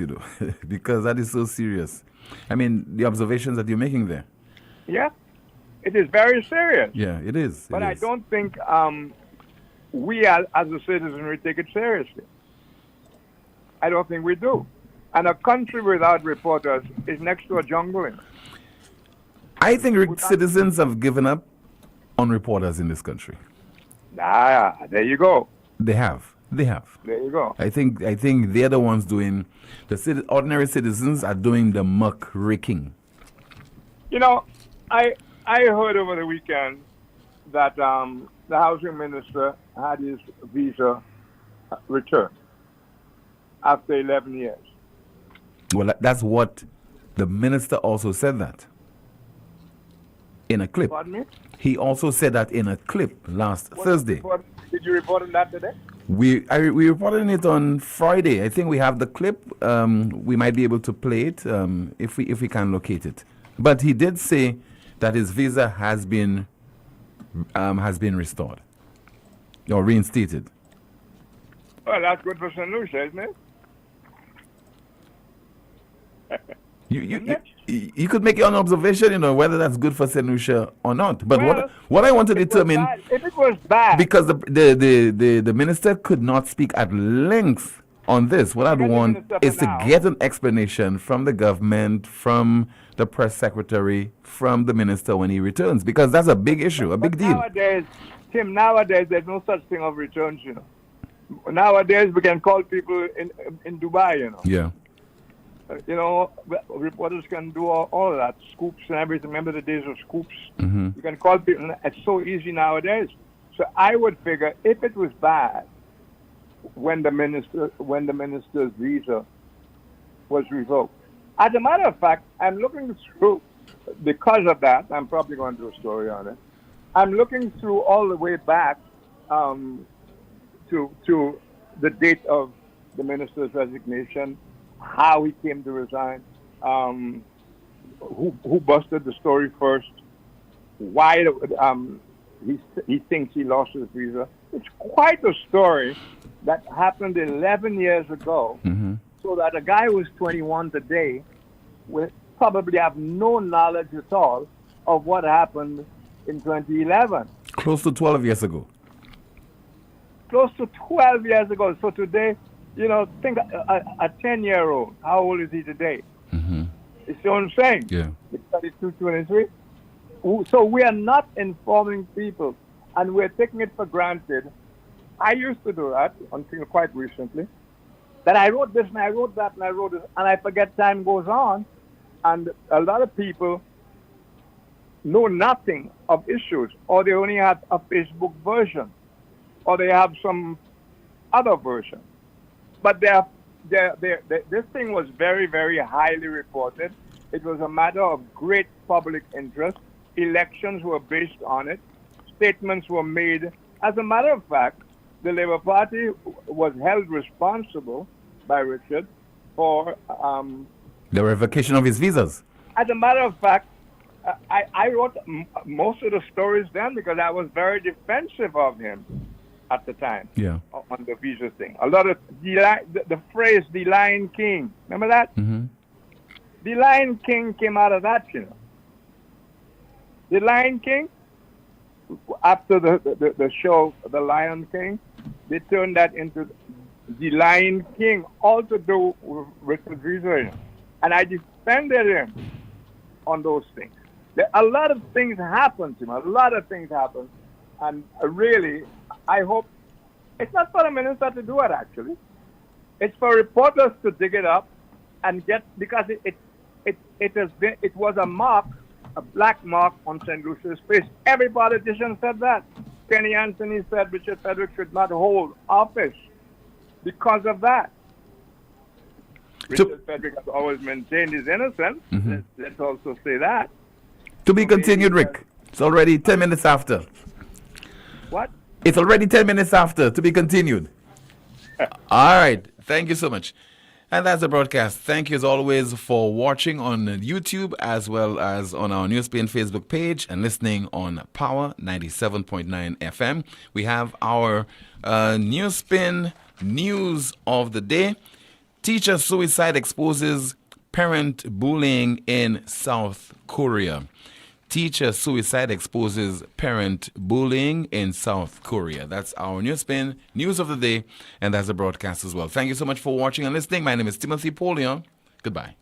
Speaker 4: because that is so serious. I mean, the observations that you're making there.
Speaker 6: Yeah, it is very serious.
Speaker 4: Yeah, it is.
Speaker 6: But I don't think we as a citizenry take it seriously. I don't think we do. And a country without reporters is next to a jungle.
Speaker 4: I think citizens have given up on reporters in this country.
Speaker 6: There you go.
Speaker 4: They have. There
Speaker 6: you go.
Speaker 4: I think they're the ones doing, ordinary citizens are doing the muck raking.
Speaker 6: I heard over the weekend that the housing minister had his visa returned after 11 years.
Speaker 4: Well, that's what the minister also said that in a clip.
Speaker 6: Pardon me?
Speaker 4: He also said that in a clip last Thursday.
Speaker 6: Did you report on that today?
Speaker 4: We reported it on Friday. I think we have the clip. We might be able to play it if we can locate it. But he did say that his visa has been restored or reinstated.
Speaker 6: Well, that's good for St. Lucia, isn't it?
Speaker 4: You could make your own observation, whether that's good for St. Lucia or not. But what I want to determine,
Speaker 6: if it was bad,
Speaker 4: because the minister could not speak at length on this, what I'd want is to get an explanation from the government, from the press secretary, from the minister when he returns, because that's a big issue, a big deal.
Speaker 6: Nowadays, there's no such thing of returns, Nowadays, we can call people in Dubai,
Speaker 4: Yeah.
Speaker 6: Reporters can do all of that, scoops and everything. Remember the days of scoops?
Speaker 4: Mm-hmm.
Speaker 6: You can call people. It's so easy nowadays. So I would figure if it was bad when the minister's visa was revoked. As a matter of fact, I'm looking through, because of that, I'm probably going to do a story on it. I'm looking through all the way back to the date of the minister's resignation, how he came to resign, who busted the story first, why he thinks he lost his visa. It's quite a story that happened 11 years ago, so that a guy who's 21 today will probably have no knowledge at all of what happened in 2011.
Speaker 4: Close to 12 years ago.
Speaker 6: Close to 12 years ago. So today, think a 10-year-old, how old is he today? You see what I'm saying?
Speaker 4: Yeah.
Speaker 6: 32, 23. So we are not informing people, and we're taking it for granted. I used to do that until quite recently, that I wrote this and I wrote that and I wrote this, and I forget time goes on, and a lot of people know nothing of issues, or they only have a Facebook version, or they have some other version. But this thing was very, very highly reported. It was a matter of great public interest. Elections were based on it. Statements were made. As a matter of fact, the Labour Party was held responsible by Richard for
Speaker 4: the revocation of his visas.
Speaker 6: As a matter of fact, I wrote most of the stories then because I was very defensive of him at the time.
Speaker 4: Yeah.
Speaker 6: On the visa thing. A lot of the phrase "the Lion King." Remember that? The Lion King came out of that, The Lion King, after the show The Lion King, they turned that into The Lion King, all to do with Richard Visa. And I defended him on those things. A lot of things happened to him. A lot of things happened. And really, I hope it's not for the minister to do it, actually. It's for reporters to dig it up and get, because it was a mark, a black mark on St. Lucia's face. Every politician said that. Kenny Anthony said Richard Frederick should not hold office because of that. Richard Frederick has always maintained his innocence. Let's also say that.
Speaker 4: To be continued, Rick. It's already 10 minutes after.
Speaker 6: What?
Speaker 4: It's already 10 minutes after. To be continued. All right. Thank you so much. And that's the broadcast. Thank you as always for watching on YouTube as well as on our NewsSpin Facebook page and listening on Power 97.9 FM. We have our NewsSpin news of the day. Teacher suicide exposes parent bullying in South Korea. Teacher suicide exposes parent bullying in South Korea. That's our NewsSpin news of the day, and that's the broadcast as well. Thank you so much for watching and listening. My name is Timothy Poleon. Goodbye.